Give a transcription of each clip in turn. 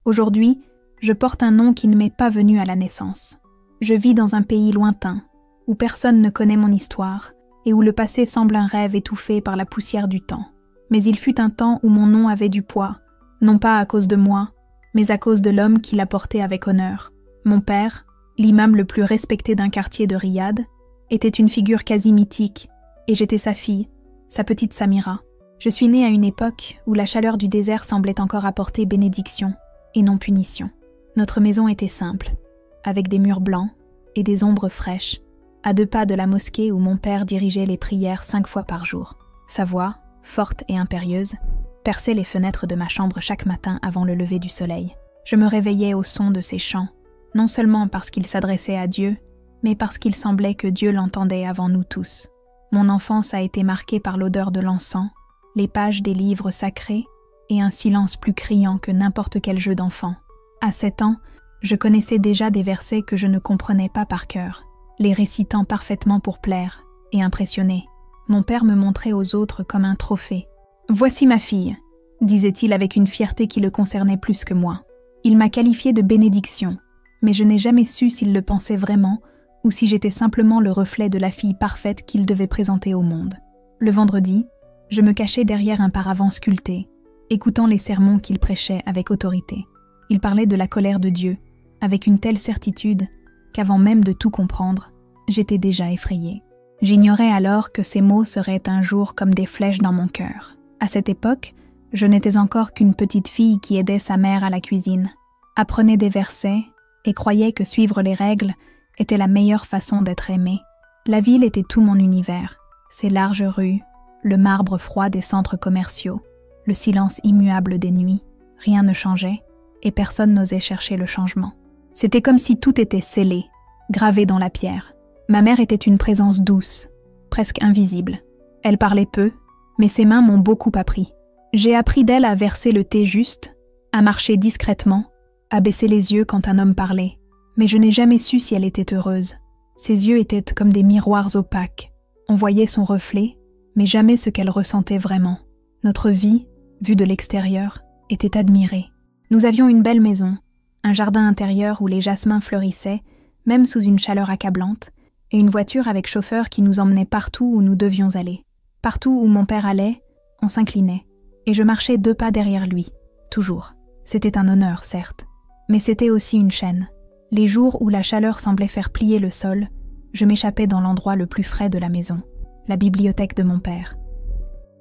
Aujourd'hui, je porte un nom qui ne m'est pas venu à la naissance. Je vis dans un pays lointain, où personne ne connaît mon histoire, et où le passé semble un rêve étouffé par la poussière du temps. Mais il fut un temps où mon nom avait du poids, non pas à cause de moi, mais à cause de l'homme qui l'a porté avec honneur. Mon père, l'imam le plus respecté d'un quartier de Riyad, était une figure quasi mythique, et j'étais sa fille, sa petite Samira. Je suis née à une époque où la chaleur du désert semblait encore apporter bénédiction et non punition. Notre maison était simple, avec des murs blancs et des ombres fraîches, à 2 pas de la mosquée où mon père dirigeait les prières 5 fois par jour. Sa voix, forte et impérieuse, perçait les fenêtres de ma chambre chaque matin avant le lever du soleil. Je me réveillais au son de ses chants, non seulement parce qu'il s'adressait à Dieu, mais parce qu'il semblait que Dieu l'entendait avant nous tous. Mon enfance a été marquée par l'odeur de l'encens, les pages des livres sacrés et un silence plus criant que n'importe quel jeu d'enfant. À 7 ans, je connaissais déjà des versets que je ne comprenais pas par cœur, les récitant parfaitement pour plaire et impressionner. Mon père me montrait aux autres comme un trophée. « Voici ma fille », disait-il avec une fierté qui le concernait plus que moi. Il m'a qualifiée de bénédiction, mais je n'ai jamais su s'il le pensait vraiment ou si j'étais simplement le reflet de la fille parfaite qu'il devait présenter au monde. Le vendredi, je me cachais derrière un paravent sculpté, écoutant les sermons qu'il prêchait avec autorité. Il parlait de la colère de Dieu, avec une telle certitude qu'avant même de tout comprendre, j'étais déjà effrayée. J'ignorais alors que ces mots seraient un jour comme des flèches dans mon cœur. À cette époque, je n'étais encore qu'une petite fille qui aidait sa mère à la cuisine, apprenait des versets et croyait que suivre les règles était la meilleure façon d'être aimée. La ville était tout mon univers, ses larges rues, le marbre froid des centres commerciaux, le silence immuable des nuits. Rien ne changeait et personne n'osait chercher le changement. C'était comme si tout était scellé, gravé dans la pierre. Ma mère était une présence douce, presque invisible. Elle parlait peu, mais ses mains m'ont beaucoup appris. J'ai appris d'elle à verser le thé juste, à marcher discrètement, à baisser les yeux quand un homme parlait. Mais je n'ai jamais su si elle était heureuse. Ses yeux étaient comme des miroirs opaques. On voyait son reflet, mais jamais ce qu'elle ressentait vraiment. Notre vie, vue de l'extérieur, était admirée. Nous avions une belle maison, un jardin intérieur où les jasmins fleurissaient, même sous une chaleur accablante, et une voiture avec chauffeur qui nous emmenait partout où nous devions aller. Partout où mon père allait, on s'inclinait, et je marchais 2 pas derrière lui, toujours. C'était un honneur, certes, mais c'était aussi une chaîne. Les jours où la chaleur semblait faire plier le sol, je m'échappais dans l'endroit le plus frais de la maison, la bibliothèque de mon père.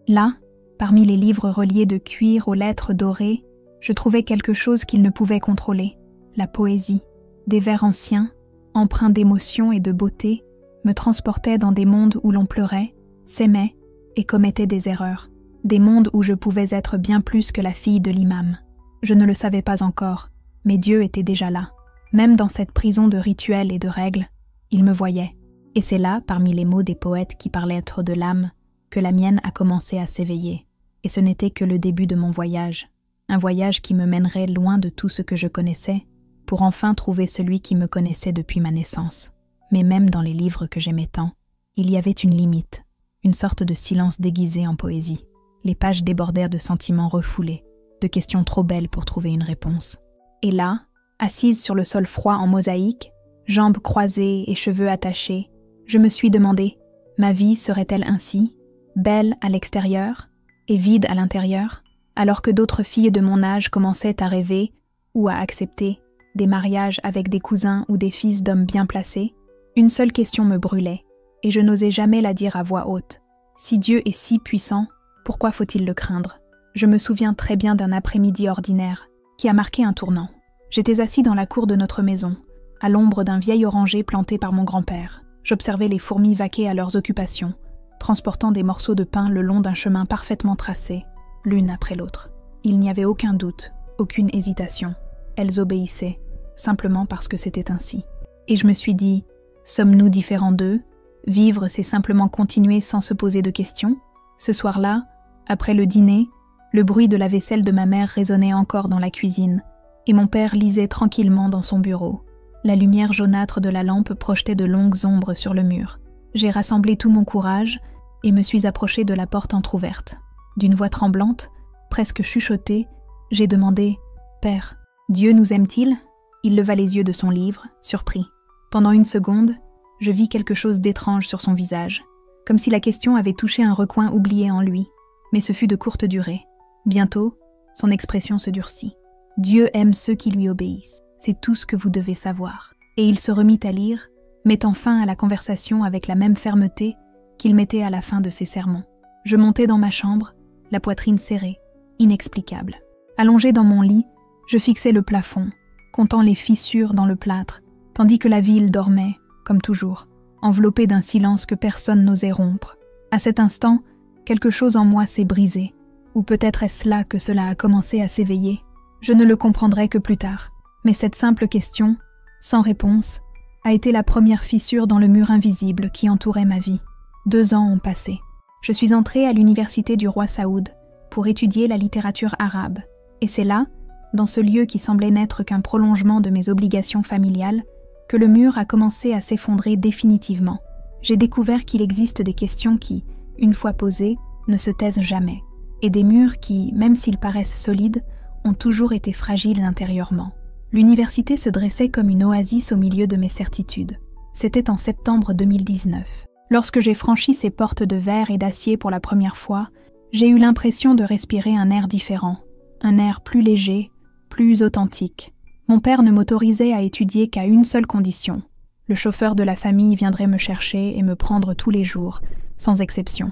Là, parmi les livres reliés de cuir aux lettres dorées, je trouvais quelque chose qu'il ne pouvait contrôler, la poésie. Des vers anciens, empreints d'émotion et de beauté, me transportaient dans des mondes où l'on pleurait, s'aimait et commettait des erreurs. Des mondes où je pouvais être bien plus que la fille de l'imam. Je ne le savais pas encore, mais Dieu était déjà là. Même dans cette prison de rituels et de règles, il me voyait. Et c'est là, parmi les mots des poètes qui parlaient être de l'âme, que la mienne a commencé à s'éveiller. Et ce n'était que le début de mon voyage. Un voyage qui me mènerait loin de tout ce que je connaissais, pour enfin trouver celui qui me connaissait depuis ma naissance. Mais même dans les livres que j'aimais tant, il y avait une limite, une sorte de silence déguisé en poésie. Les pages débordèrent de sentiments refoulés, de questions trop belles pour trouver une réponse. Et là, assise sur le sol froid en mosaïque, jambes croisées et cheveux attachés, je me suis demandé, ma vie serait-elle ainsi, belle à l'extérieur et vide à l'intérieur, alors que d'autres filles de mon âge commençaient à rêver ou à accepter des mariages avec des cousins ou des fils d'hommes bien placés? Une seule question me brûlait, et je n'osais jamais la dire à voix haute. Si Dieu est si puissant, pourquoi faut-il le craindre? Je me souviens très bien d'un après-midi ordinaire qui a marqué un tournant. J'étais assis dans la cour de notre maison, à l'ombre d'un vieil oranger planté par mon grand-père. J'observais les fourmis vaquer à leurs occupations, transportant des morceaux de pain le long d'un chemin parfaitement tracé, l'une après l'autre. Il n'y avait aucun doute, aucune hésitation. Elles obéissaient, simplement parce que c'était ainsi. Et je me suis dit, sommes-nous différents d'eux? Vivre, c'est simplement continuer sans se poser de questions? Ce soir-là, après le dîner, le bruit de la vaisselle de ma mère résonnait encore dans la cuisine, et mon père lisait tranquillement dans son bureau. La lumière jaunâtre de la lampe projetait de longues ombres sur le mur. J'ai rassemblé tout mon courage et me suis approchée de la porte entr'ouverte. D'une voix tremblante, presque chuchotée, j'ai demandé « Père, Dieu nous aime-t-il ? Il leva les yeux de son livre, surpris. Pendant une seconde, je vis quelque chose d'étrange sur son visage, comme si la question avait touché un recoin oublié en lui, mais ce fut de courte durée. Bientôt, son expression se durcit. Dieu aime ceux qui lui obéissent, c'est tout ce que vous devez savoir. Et il se remit à lire, mettant fin à la conversation avec la même fermeté qu'il mettait à la fin de ses sermons. Je montai dans ma chambre, la poitrine serrée, inexplicable. Allongé dans mon lit, je fixais le plafond, comptant les fissures dans le plâtre, tandis que la ville dormait, comme toujours, enveloppée d'un silence que personne n'osait rompre. À cet instant, quelque chose en moi s'est brisé, ou peut-être est-ce là que cela a commencé à s'éveiller. Je ne le comprendrai que plus tard, mais cette simple question, sans réponse, a été la première fissure dans le mur invisible qui entourait ma vie. 2 ans ont passé. Je suis entrée à l'université du roi Saoud pour étudier la littérature arabe, et c'est là, dans ce lieu qui semblait n'être qu'un prolongement de mes obligations familiales, que le mur a commencé à s'effondrer définitivement. J'ai découvert qu'il existe des questions qui, une fois posées, ne se taisent jamais, et des murs qui, même s'ils paraissent solides, ont toujours été fragiles intérieurement. L'université se dressait comme une oasis au milieu de mes certitudes. C'était en septembre 2019. Lorsque j'ai franchi ces portes de verre et d'acier pour la première fois, j'ai eu l'impression de respirer un air différent, un air plus léger, plus authentique. Mon père ne m'autorisait à étudier qu'à une seule condition. Le chauffeur de la famille viendrait me chercher et me prendre tous les jours, sans exception.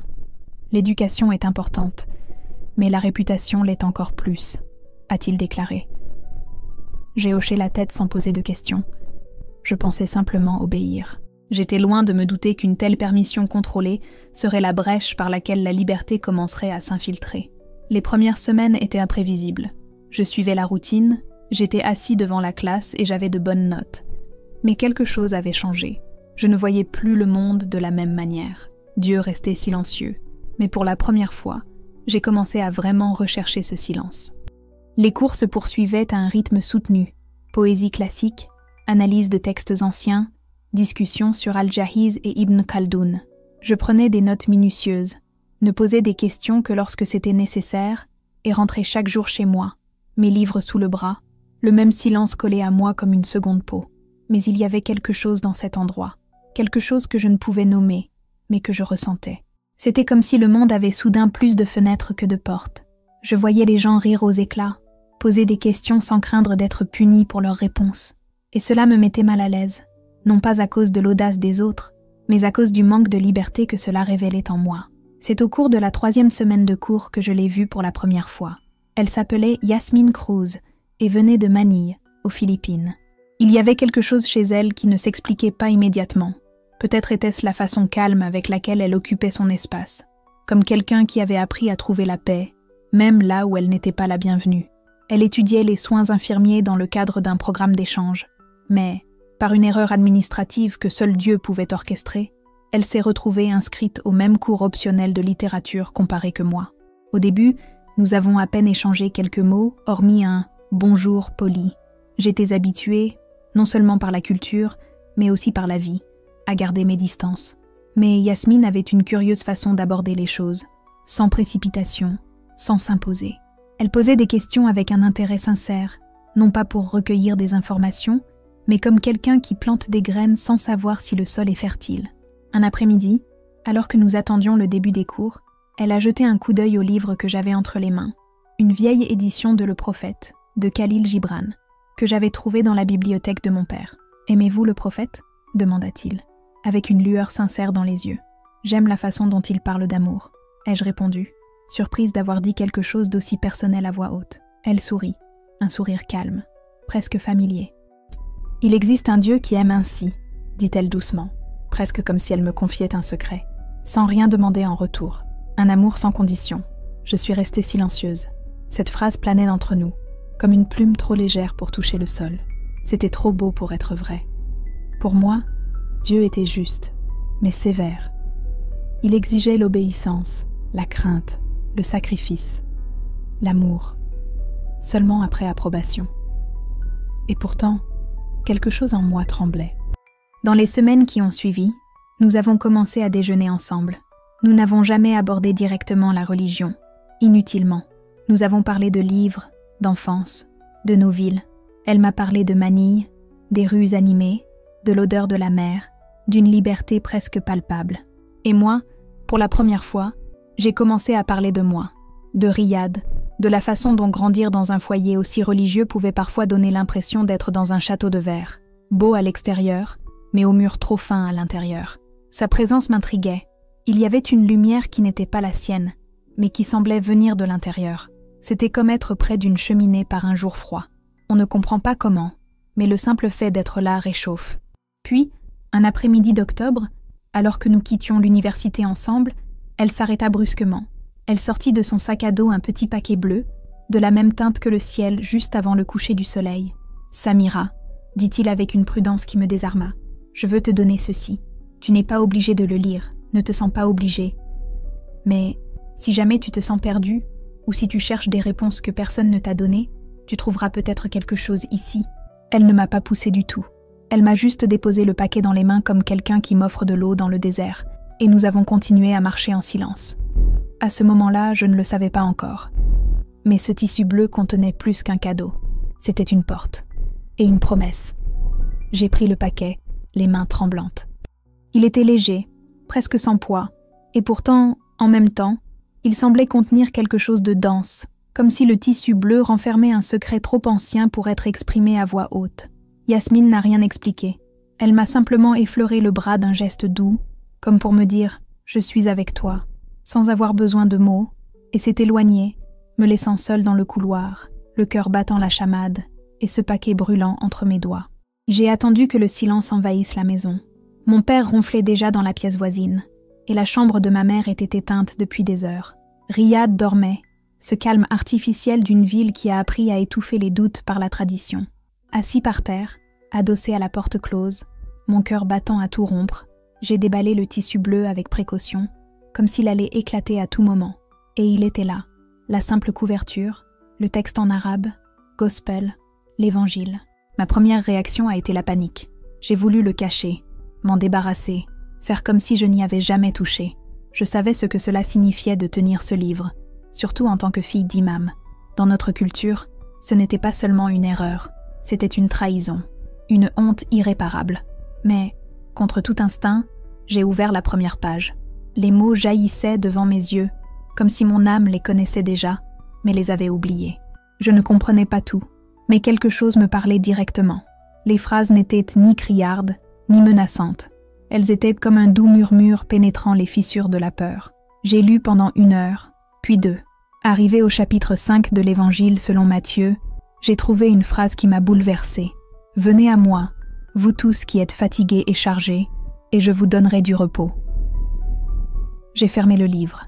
L'éducation est importante, mais la réputation l'est encore plus, a-t-il déclaré. J'ai hoché la tête sans poser de questions. Je pensais simplement obéir. J'étais loin de me douter qu'une telle permission contrôlée serait la brèche par laquelle la liberté commencerait à s'infiltrer. Les premières semaines étaient imprévisibles. Je suivais la routine, j'étais assis devant la classe et j'avais de bonnes notes. Mais quelque chose avait changé. Je ne voyais plus le monde de la même manière. Dieu restait silencieux. Mais pour la première fois, j'ai commencé à vraiment rechercher ce silence. Les cours se poursuivaient à un rythme soutenu. Poésie classique, analyse de textes anciens, discussions sur Al-Jahiz et Ibn Khaldoun. Je prenais des notes minutieuses, ne posais des questions que lorsque c'était nécessaire et rentrais chaque jour chez moi, mes livres sous le bras, le même silence collé à moi comme une seconde peau. Mais il y avait quelque chose dans cet endroit, quelque chose que je ne pouvais nommer, mais que je ressentais. C'était comme si le monde avait soudain plus de fenêtres que de portes. Je voyais les gens rire aux éclats, poser des questions sans craindre d'être punis pour leurs réponses. Et cela me mettait mal à l'aise, non pas à cause de l'audace des autres, mais à cause du manque de liberté que cela révélait en moi. C'est au cours de la 3e semaine de cours que je l'ai vue pour la première fois. Elle s'appelait Yasmine Cruz et venait de Manille, aux Philippines. Il y avait quelque chose chez elle qui ne s'expliquait pas immédiatement. Peut-être était-ce la façon calme avec laquelle elle occupait son espace, comme quelqu'un qui avait appris à trouver la paix, même là où elle n'était pas la bienvenue. Elle étudiait les soins infirmiers dans le cadre d'un programme d'échange, mais, par une erreur administrative que seul Dieu pouvait orchestrer, elle s'est retrouvée inscrite au même cours optionnel de littérature comparé que moi. Au début, nous avons à peine échangé quelques mots, hormis un « bonjour poli ». J'étais habituée, non seulement par la culture, mais aussi par la vie, à garder mes distances. Mais Yasmine avait une curieuse façon d'aborder les choses, sans précipitation, sans s'imposer. Elle posait des questions avec un intérêt sincère, non pas pour recueillir des informations, mais comme quelqu'un qui plante des graines sans savoir si le sol est fertile. Un après-midi, alors que nous attendions le début des cours, elle a jeté un coup d'œil au livre que j'avais entre les mains, une vieille édition de Le Prophète, de Khalil Gibran, que j'avais trouvé dans la bibliothèque de mon père. « Aimez-vous le prophète ?» demanda-t-il, avec une lueur sincère dans les yeux. « J'aime la façon dont il parle d'amour », ai-je répondu, surprise d'avoir dit quelque chose d'aussi personnel à voix haute. Elle sourit, un sourire calme, presque familier. « Il existe un Dieu qui aime ainsi », dit-elle doucement, presque comme si elle me confiait un secret, sans rien demander en retour. Un amour sans condition. Je suis restée silencieuse. Cette phrase planait entre nous, comme une plume trop légère pour toucher le sol. C'était trop beau pour être vrai. Pour moi, Dieu était juste, mais sévère. Il exigeait l'obéissance, la crainte, le sacrifice, l'amour, seulement après approbation. Et pourtant, quelque chose en moi tremblait. Dans les semaines qui ont suivi, nous avons commencé à déjeuner ensemble. Nous n'avons jamais abordé directement la religion, inutilement. Nous avons parlé de livres, d'enfance, de nos villes, Elle m'a parlé de Manille, des rues animées, de l'odeur de la mer, d'une liberté presque palpable. Et moi, pour la première fois, j'ai commencé à parler de moi, de Riyad, de la façon dont grandir dans un foyer aussi religieux pouvait parfois donner l'impression d'être dans un château de verre, beau à l'extérieur, mais aux murs trop fins à l'intérieur. Sa présence m'intriguait. Il y avait une lumière qui n'était pas la sienne, mais qui semblait venir de l'intérieur. C'était comme être près d'une cheminée par un jour froid. On ne comprend pas comment, mais le simple fait d'être là réchauffe. Puis, un après-midi d'octobre, alors que nous quittions l'université ensemble, elle s'arrêta brusquement. Elle sortit de son sac à dos un petit paquet bleu, de la même teinte que le ciel juste avant le coucher du soleil. « Samira », dit-il avec une prudence qui me désarma, « je veux te donner ceci. Tu n'es pas obligée de le lire, ne te sens pas obligée. Mais si jamais tu te sens perdue, ou si tu cherches des réponses que personne ne t'a données, tu trouveras peut-être quelque chose ici. » Elle ne m'a pas poussée du tout. Elle m'a juste déposé le paquet dans les mains comme quelqu'un qui m'offre de l'eau dans le désert, et nous avons continué à marcher en silence. À ce moment-là, je ne le savais pas encore. Mais ce tissu bleu contenait plus qu'un cadeau. C'était une porte. Et une promesse. J'ai pris le paquet, les mains tremblantes. Il était léger, presque sans poids, et pourtant, en même temps, il semblait contenir quelque chose de dense, comme si le tissu bleu renfermait un secret trop ancien pour être exprimé à voix haute. Yasmine n'a rien expliqué. Elle m'a simplement effleuré le bras d'un geste doux, comme pour me dire « Je suis avec toi », sans avoir besoin de mots, et s'est éloignée, me laissant seule dans le couloir, le cœur battant la chamade, et ce paquet brûlant entre mes doigts. J'ai attendu que le silence envahisse la maison. Mon père ronflait déjà dans la pièce voisine, et la chambre de ma mère était éteinte depuis des heures. Riyad dormait, ce calme artificiel d'une ville qui a appris à étouffer les doutes par la tradition. Assis par terre, adossé à la porte close, mon cœur battant à tout rompre, j'ai déballé le tissu bleu avec précaution, comme s'il allait éclater à tout moment. Et il était là, la simple couverture, le texte en arabe, gospel, l'évangile. Ma première réaction a été la panique. J'ai voulu le cacher, m'en débarrasser, faire comme si je n'y avais jamais touché. Je savais ce que cela signifiait de tenir ce livre, surtout en tant que fille d'imam. Dans notre culture, ce n'était pas seulement une erreur, c'était une trahison, une honte irréparable. Mais, contre tout instinct, j'ai ouvert la première page. Les mots jaillissaient devant mes yeux, comme si mon âme les connaissait déjà, mais les avait oubliés. Je ne comprenais pas tout, mais quelque chose me parlait directement. Les phrases n'étaient ni criardes, ni menaçantes. Elles étaient comme un doux murmure pénétrant les fissures de la peur. J'ai lu pendant 1 heure, puis 2. Arrivé au chapitre 5 de l'Évangile selon Matthieu, j'ai trouvé une phrase qui m'a bouleversée. « Venez à moi, vous tous qui êtes fatigués et chargés, et je vous donnerai du repos. » J'ai fermé le livre.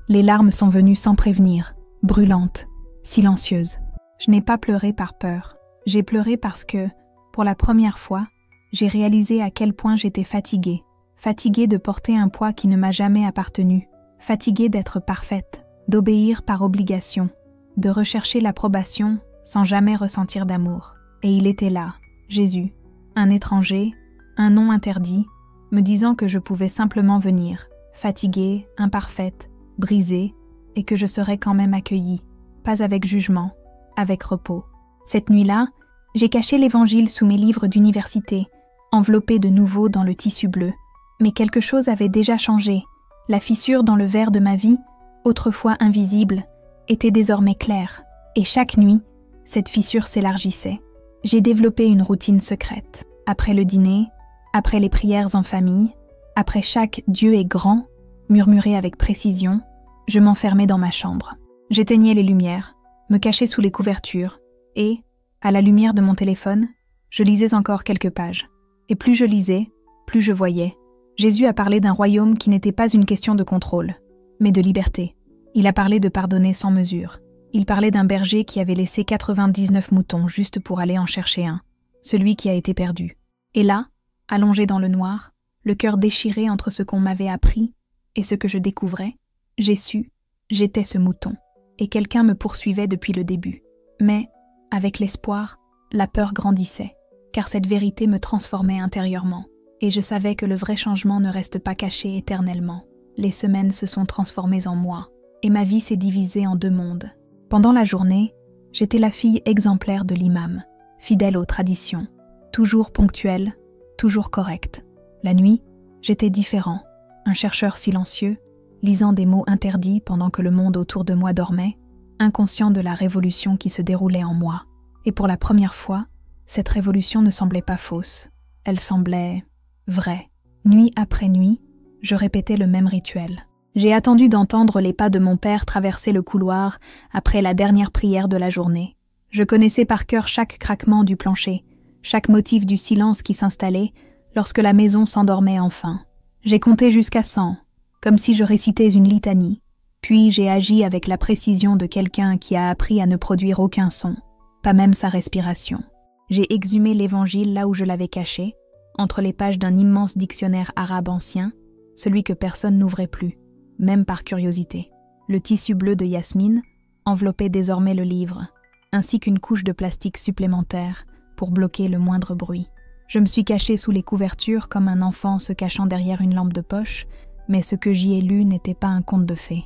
Les larmes sont venues sans prévenir, brûlantes, silencieuses. Je n'ai pas pleuré par peur. J'ai pleuré parce que, pour la première fois, j'ai réalisé à quel point j'étais fatiguée. Fatiguée de porter un poids qui ne m'a jamais appartenu. Fatiguée d'être parfaite, d'obéir par obligation, de rechercher l'approbation sans jamais ressentir d'amour. Et il était là, Jésus, un étranger, un nom interdit, me disant que je pouvais simplement venir, fatiguée, imparfaite, brisée, et que je serais quand même accueillie, pas avec jugement, avec repos. Cette nuit-là, j'ai caché l'Évangile sous mes livres d'université, enveloppé de nouveau dans le tissu bleu. Mais quelque chose avait déjà changé. La fissure dans le verre de ma vie, autrefois invisible, était désormais claire, et chaque nuit, cette fissure s'élargissait. J'ai développé une routine secrète. Après le dîner, après les prières en famille, après chaque « Dieu est grand » murmuré avec précision, je m'enfermais dans ma chambre. J'éteignais les lumières, me cachais sous les couvertures, et, à la lumière de mon téléphone, je lisais encore quelques pages. Et plus je lisais, plus je voyais. Jésus a parlé d'un royaume qui n'était pas une question de contrôle, mais de liberté. Il a parlé de pardonner sans mesure. Il parlait d'un berger qui avait laissé 99 moutons juste pour aller en chercher un, celui qui a été perdu. Et là, allongé dans le noir, le cœur déchiré entre ce qu'on m'avait appris et ce que je découvrais, j'ai su, j'étais ce mouton, et quelqu'un me poursuivait depuis le début. Mais, avec l'espoir, la peur grandissait, car cette vérité me transformait intérieurement, et je savais que le vrai changement ne reste pas caché éternellement. Les semaines se sont transformées en mois, et ma vie s'est divisée en 2 mondes. Pendant la journée, J'étais la fille exemplaire de l'imam, fidèle aux traditions, toujours ponctuelle, toujours correcte. La nuit, j'étais différent, un chercheur silencieux, lisant des mots interdits pendant que le monde autour de moi dormait, inconscient de la révolution qui se déroulait en moi. Et pour la première fois, cette révolution ne semblait pas fausse, elle semblait vraie. Nuit après nuit, je répétais le même rituel. J'ai attendu d'entendre les pas de mon père traverser le couloir après la dernière prière de la journée. Je connaissais par cœur chaque craquement du plancher, chaque motif du silence qui s'installait lorsque la maison s'endormait enfin. J'ai compté jusqu'à 100, comme si je récitais une litanie. Puis j'ai agi avec la précision de quelqu'un qui a appris à ne produire aucun son, pas même sa respiration. J'ai exhumé l'évangile là où je l'avais caché, entre les pages d'un immense dictionnaire arabe ancien, celui que personne n'ouvrait plus, même par curiosité. Le tissu bleu de Yasmine enveloppait désormais le livre, ainsi qu'une couche de plastique supplémentaire pour bloquer le moindre bruit. Je me suis cachée sous les couvertures comme un enfant se cachant derrière une lampe de poche, mais ce que j'y ai lu n'était pas un conte de fées.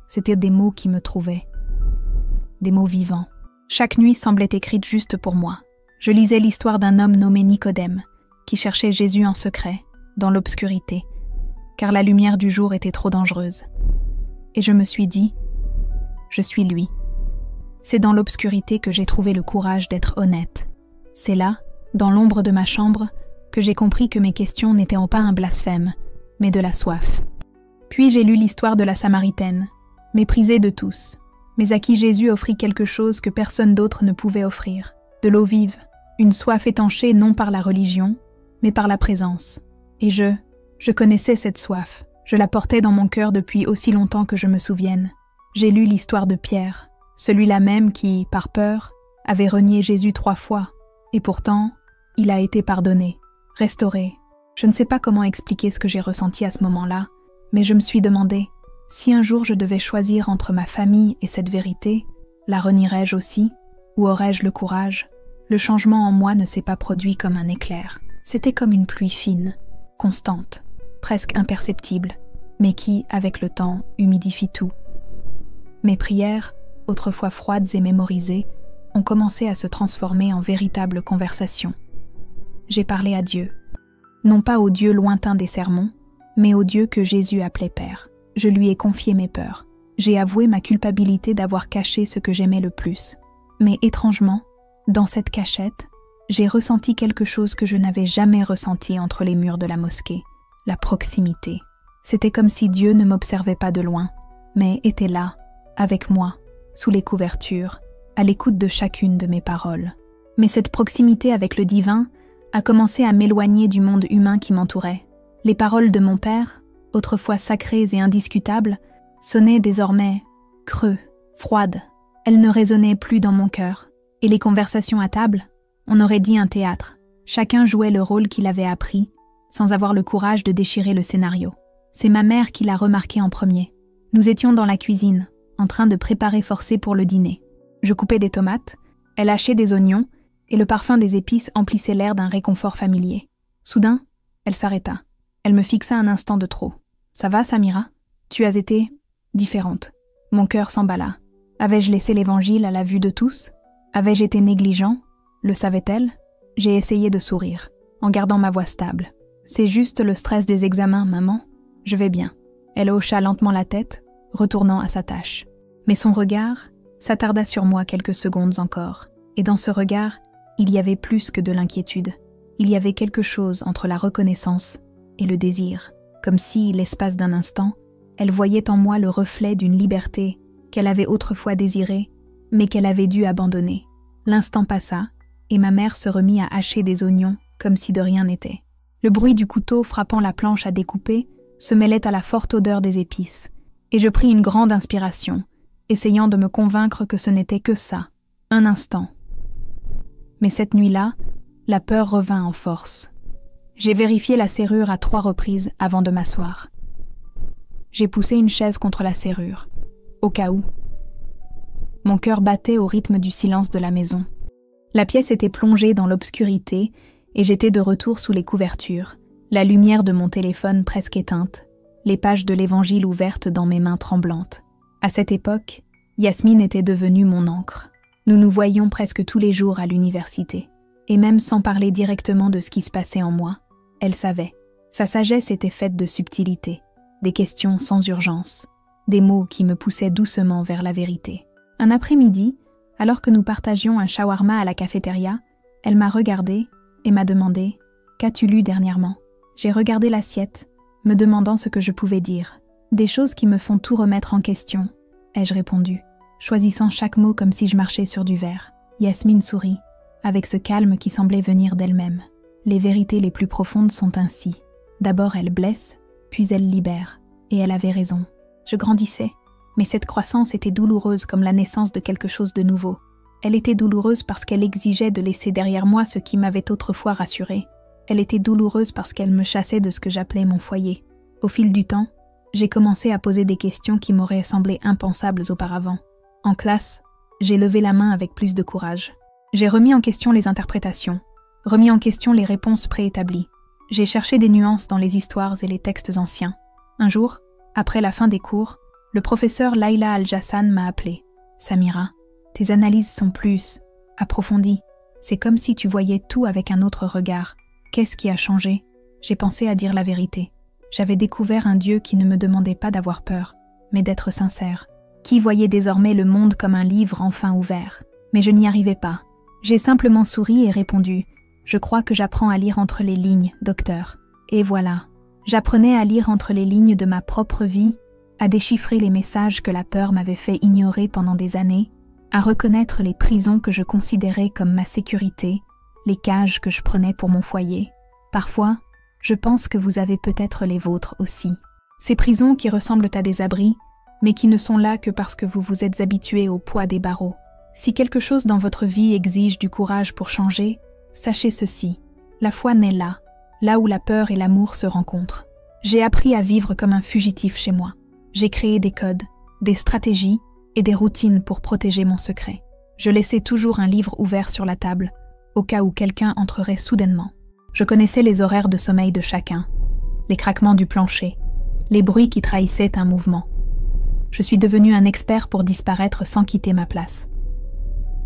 C'étaient des mots qui me trouvaient, des mots vivants. Chaque nuit semblait écrite juste pour moi. Je lisais l'histoire d'un homme nommé Nicodème, qui cherchait Jésus en secret, dans l'obscurité, car la lumière du jour était trop dangereuse. Et je me suis dit, je suis lui. C'est dans l'obscurité que j'ai trouvé le courage d'être honnête. C'est là, dans l'ombre de ma chambre, que j'ai compris que mes questions n'étaient pas un blasphème, mais de la soif. Puis j'ai lu l'histoire de la Samaritaine, méprisée de tous, mais à qui Jésus offrit quelque chose que personne d'autre ne pouvait offrir, de l'eau vive, une soif étanchée non par la religion, mais par la présence. Et je connaissais cette soif, je la portais dans mon cœur depuis aussi longtemps que je me souvienne. J'ai lu l'histoire de Pierre, celui-là même qui, par peur, avait renié Jésus 3 fois, et pourtant, il a été pardonné, restauré. Je ne sais pas comment expliquer ce que j'ai ressenti à ce moment-là, mais je me suis demandé, si un jour je devais choisir entre ma famille et cette vérité, la renierais-je aussi, ou aurais-je le courage? Le changement en moi ne s'est pas produit comme un éclair. C'était comme une pluie fine, constante, presque imperceptible, mais qui, avec le temps, humidifie tout. Mes prières, autrefois froides et mémorisées, ont commencé à se transformer en véritables conversations. J'ai parlé à Dieu. Non pas au Dieu lointain des sermons, mais au Dieu que Jésus appelait Père. Je lui ai confié mes peurs. J'ai avoué ma culpabilité d'avoir caché ce que j'aimais le plus. Mais étrangement, dans cette cachette, j'ai ressenti quelque chose que je n'avais jamais ressenti entre les murs de la mosquée, la proximité. C'était comme si Dieu ne m'observait pas de loin, mais était là, avec moi, sous les couvertures, à l'écoute de chacune de mes paroles. Mais cette proximité avec le divin a commencé à m'éloigner du monde humain qui m'entourait. Les paroles de mon père, autrefois sacrées et indiscutables, sonnaient désormais creux, froides. Elles ne résonnaient plus dans mon cœur. Et les conversations à table, on aurait dit un théâtre. Chacun jouait le rôle qu'il avait appris, sans avoir le courage de déchirer le scénario. C'est ma mère qui l'a remarqué en premier. Nous étions dans la cuisine, en train de préparer forcé pour le dîner. Je coupais des tomates, elle hachait des oignons, et le parfum des épices emplissait l'air d'un réconfort familier. Soudain, elle s'arrêta. Elle me fixa un instant de trop. « Ça va, Samira ? Tu as été différente. » Mon cœur s'emballa. Avais-je laissé l'évangile à la vue de tous ? Avais-je été négligent ? Le savait-elle ? J'ai essayé de sourire, en gardant ma voix stable. « C'est juste le stress des examens, maman. Je vais bien. » Elle hocha lentement la tête, retournant à sa tâche. Mais son regard s'attarda sur moi quelques secondes encore. Et dans ce regard, il y avait plus que de l'inquiétude. Il y avait quelque chose entre la reconnaissance et le désir, comme si, l'espace d'un instant, elle voyait en moi le reflet d'une liberté qu'elle avait autrefois désirée, mais qu'elle avait dû abandonner. L'instant passa, et ma mère se remit à hacher des oignons comme si de rien n'était. Le bruit du couteau frappant la planche à découper se mêlait à la forte odeur des épices, et je pris une grande inspiration, essayant de me convaincre que ce n'était que ça, un instant. Mais cette nuit-là, la peur revint en force. J'ai vérifié la serrure à 3 reprises avant de m'asseoir. J'ai poussé une chaise contre la serrure, au cas où. Mon cœur battait au rythme du silence de la maison. La pièce était plongée dans l'obscurité et j'étais de retour sous les couvertures, la lumière de mon téléphone presque éteinte, les pages de l'Évangile ouvertes dans mes mains tremblantes. À cette époque, Yasmine était devenue mon ancre. Nous nous voyions presque tous les jours à l'université. Et même sans parler directement de ce qui se passait en moi, elle savait. Sa sagesse était faite de subtilité, des questions sans urgence, des mots qui me poussaient doucement vers la vérité. Un après-midi, alors que nous partagions un shawarma à la cafétéria, elle m'a regardée et m'a demandé « Qu'as-tu lu dernièrement ?» J'ai regardé l'assiette, me demandant ce que je pouvais dire. « Des choses qui me font tout remettre en question », ai-je répondu, choisissant chaque mot comme si je marchais sur du verre. Yasmine sourit, avec ce calme qui semblait venir d'elle-même. Les vérités les plus profondes sont ainsi. D'abord elles blessent, puis elles libèrent. Et elle avait raison. Je grandissais, mais cette croissance était douloureuse comme la naissance de quelque chose de nouveau. Elle était douloureuse parce qu'elle exigeait de laisser derrière moi ce qui m'avait autrefois rassurée. Elle était douloureuse parce qu'elle me chassait de ce que j'appelais mon foyer. Au fil du temps, j'ai commencé à poser des questions qui m'auraient semblé impensables auparavant. En classe, j'ai levé la main avec plus de courage. J'ai remis en question les interprétations, remis en question les réponses préétablies. J'ai cherché des nuances dans les histoires et les textes anciens. Un jour, après la fin des cours, le professeur Laila Al-Jassan m'a appelé. « Samira, tes analyses sont plus approfondies. C'est comme si tu voyais tout avec un autre regard. Qu'est-ce qui a changé ?» J'ai pensé à dire la vérité. J'avais découvert un Dieu qui ne me demandait pas d'avoir peur, mais d'être sincère, qui voyait désormais le monde comme un livre enfin ouvert. Mais je n'y arrivais pas. J'ai simplement souri et répondu « Je crois que j'apprends à lire entre les lignes, docteur. » Et voilà. J'apprenais à lire entre les lignes de ma propre vie, à déchiffrer les messages que la peur m'avait fait ignorer pendant des années, à reconnaître les prisons que je considérais comme ma sécurité, les cages que je prenais pour mon foyer. Parfois, je pense que vous avez peut-être les vôtres aussi. Ces prisons qui ressemblent à des abris, mais qui ne sont là que parce que vous vous êtes habitué au poids des barreaux. Si quelque chose dans votre vie exige du courage pour changer, sachez ceci, la foi naît là où la peur et l'amour se rencontrent. J'ai appris à vivre comme un fugitif chez moi. J'ai créé des codes, des stratégies et des routines pour protéger mon secret. Je laissais toujours un livre ouvert sur la table, au cas où quelqu'un entrerait soudainement. Je connaissais les horaires de sommeil de chacun, les craquements du plancher, les bruits qui trahissaient un mouvement. Je suis devenu un expert pour disparaître sans quitter ma place.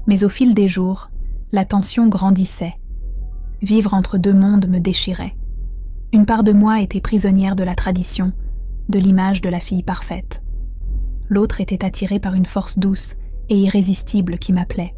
Mais au fil des jours, la tension grandissait. Vivre entre deux mondes me déchirait. Une part de moi était prisonnière de la tradition, de l'image de la fille parfaite. L'autre était attirée par une force douce et irrésistible qui m'appelait.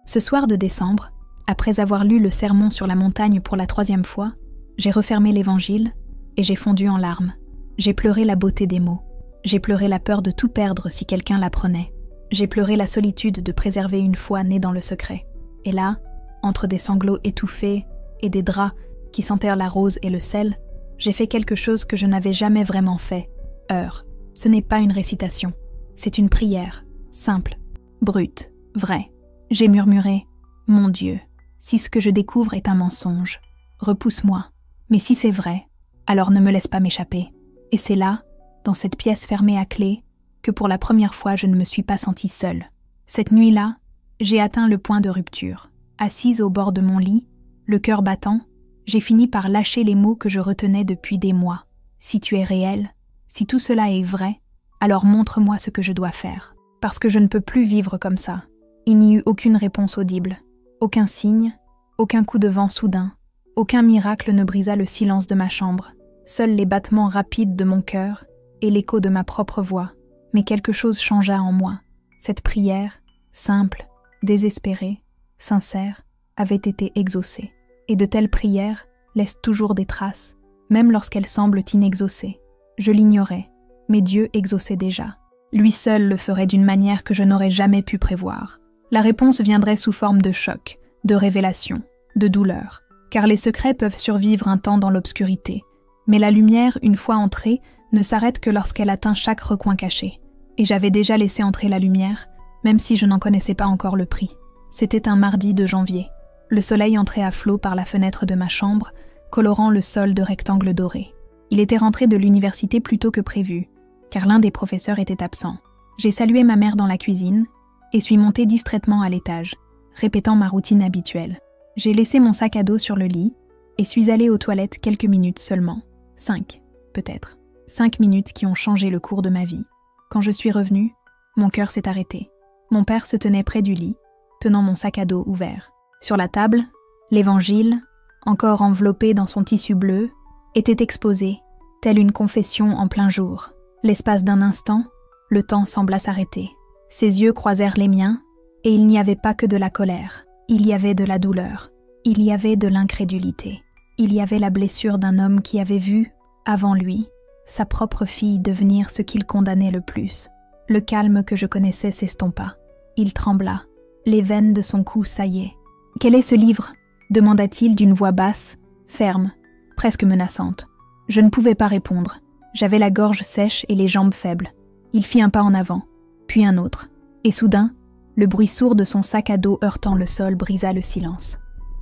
Ce soir de décembre, après avoir lu le Sermon sur la montagne pour la 3e fois, j'ai refermé l'Évangile et j'ai fondu en larmes. J'ai pleuré la beauté des mots. J'ai pleuré la peur de tout perdre si quelqu'un l'apprenait. J'ai pleuré la solitude de préserver une foi née dans le secret. Et là, entre des sanglots étouffés et des draps qui sentèrent la rose et le sel, j'ai fait quelque chose que je n'avais jamais vraiment fait. Heure. Ce n'est pas une récitation. C'est une prière, simple, brute, vraie. J'ai murmuré « Mon Dieu, si ce que je découvre est un mensonge, repousse-moi. Mais si c'est vrai, alors ne me laisse pas m'échapper. » Et c'est là, dans cette pièce fermée à clé, que pour la première fois je ne me suis pas sentie seule. Cette nuit-là, j'ai atteint le point de rupture. Assise au bord de mon lit, le cœur battant, j'ai fini par lâcher les mots que je retenais depuis des mois. Si tu es réel, si tout cela est vrai, alors montre-moi ce que je dois faire. Parce que je ne peux plus vivre comme ça. Il n'y eut aucune réponse audible, aucun signe, aucun coup de vent soudain, aucun miracle ne brisa le silence de ma chambre. Seuls les battements rapides de mon cœur et l'écho de ma propre voix. Mais quelque chose changea en moi. Cette prière, simple, désespérée, sincère, avait été exaucée. Et de telles prières laissent toujours des traces, même lorsqu'elles semblent inexaucées. Je l'ignorais, mais Dieu exauçait déjà. Lui seul le ferait d'une manière que je n'aurais jamais pu prévoir. La réponse viendrait sous forme de choc, de révélation, de douleur, car les secrets peuvent survivre un temps dans l'obscurité. Mais la lumière, une fois entrée, ne s'arrête que lorsqu'elle atteint chaque recoin caché. Et j'avais déjà laissé entrer la lumière, même si je n'en connaissais pas encore le prix. C'était un mardi de janvier. Le soleil entrait à flot par la fenêtre de ma chambre, colorant le sol de rectangles dorés. Il était rentré de l'université plus tôt que prévu, car l'un des professeurs était absent. J'ai salué ma mère dans la cuisine et suis montée distraitement à l'étage, répétant ma routine habituelle. J'ai laissé mon sac à dos sur le lit et suis allée aux toilettes quelques minutes seulement. 5, peut-être. 5 minutes qui ont changé le cours de ma vie. Quand je suis revenue, Mon cœur s'est arrêté. Mon père se tenait près du lit, tenant mon sac à dos ouvert. Sur la table, l'Évangile, encore enveloppé dans son tissu bleu, était exposé, telle une confession en plein jour. L'espace d'un instant, le temps sembla s'arrêter. Ses yeux croisèrent les miens, et il n'y avait pas que de la colère. Il y avait de la douleur. Il y avait de l'incrédulité. Il y avait la blessure d'un homme qui avait vu, avant lui, sa propre fille devenir ce qu'il condamnait le plus. Le calme que je connaissais s'estompa. Il trembla. Les veines de son cou saillaient. « Quel est ce livre ?» demanda-t-il d'une voix basse, ferme, presque menaçante. Je ne pouvais pas répondre. J'avais la gorge sèche et les jambes faibles. Il fit un pas en avant, puis un autre. Et soudain, le bruit sourd de son sac à dos heurtant le sol brisa le silence.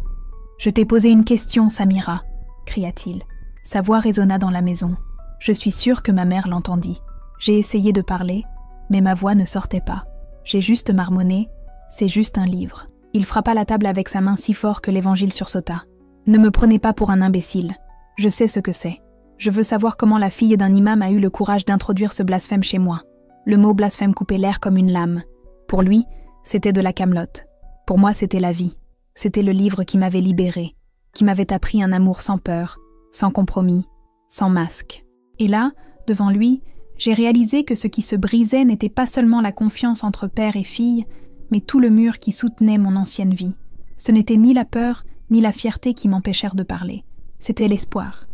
« Je t'ai posé une question, Samira, » cria-t-il. Sa voix résonna dans la maison. Je suis sûre que ma mère l'entendit. J'ai essayé de parler, mais ma voix ne sortait pas. J'ai juste marmonné, c'est juste un livre. Il frappa la table avec sa main si fort que l'Évangile sursauta. Ne me prenez pas pour un imbécile. Je sais ce que c'est. Je veux savoir comment la fille d'un imam a eu le courage d'introduire ce blasphème chez moi. Le mot blasphème coupait l'air comme une lame. Pour lui, c'était de la camelote. Pour moi, c'était la vie. C'était le livre qui m'avait libérée, qui m'avait appris un amour sans peur, sans compromis, sans masque. Et là, devant lui, j'ai réalisé que ce qui se brisait n'était pas seulement la confiance entre père et fille, mais tout le mur qui soutenait mon ancienne vie. Ce n'était ni la peur, ni la fierté qui m'empêchèrent de parler. C'était l'espoir.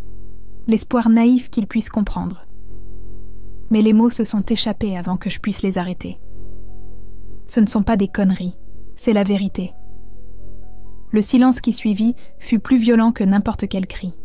L'espoir naïf qu'il puisse comprendre. Mais les mots se sont échappés avant que je puisse les arrêter. Ce ne sont pas des conneries, c'est la vérité. Le silence qui suivit fut plus violent que n'importe quel cri.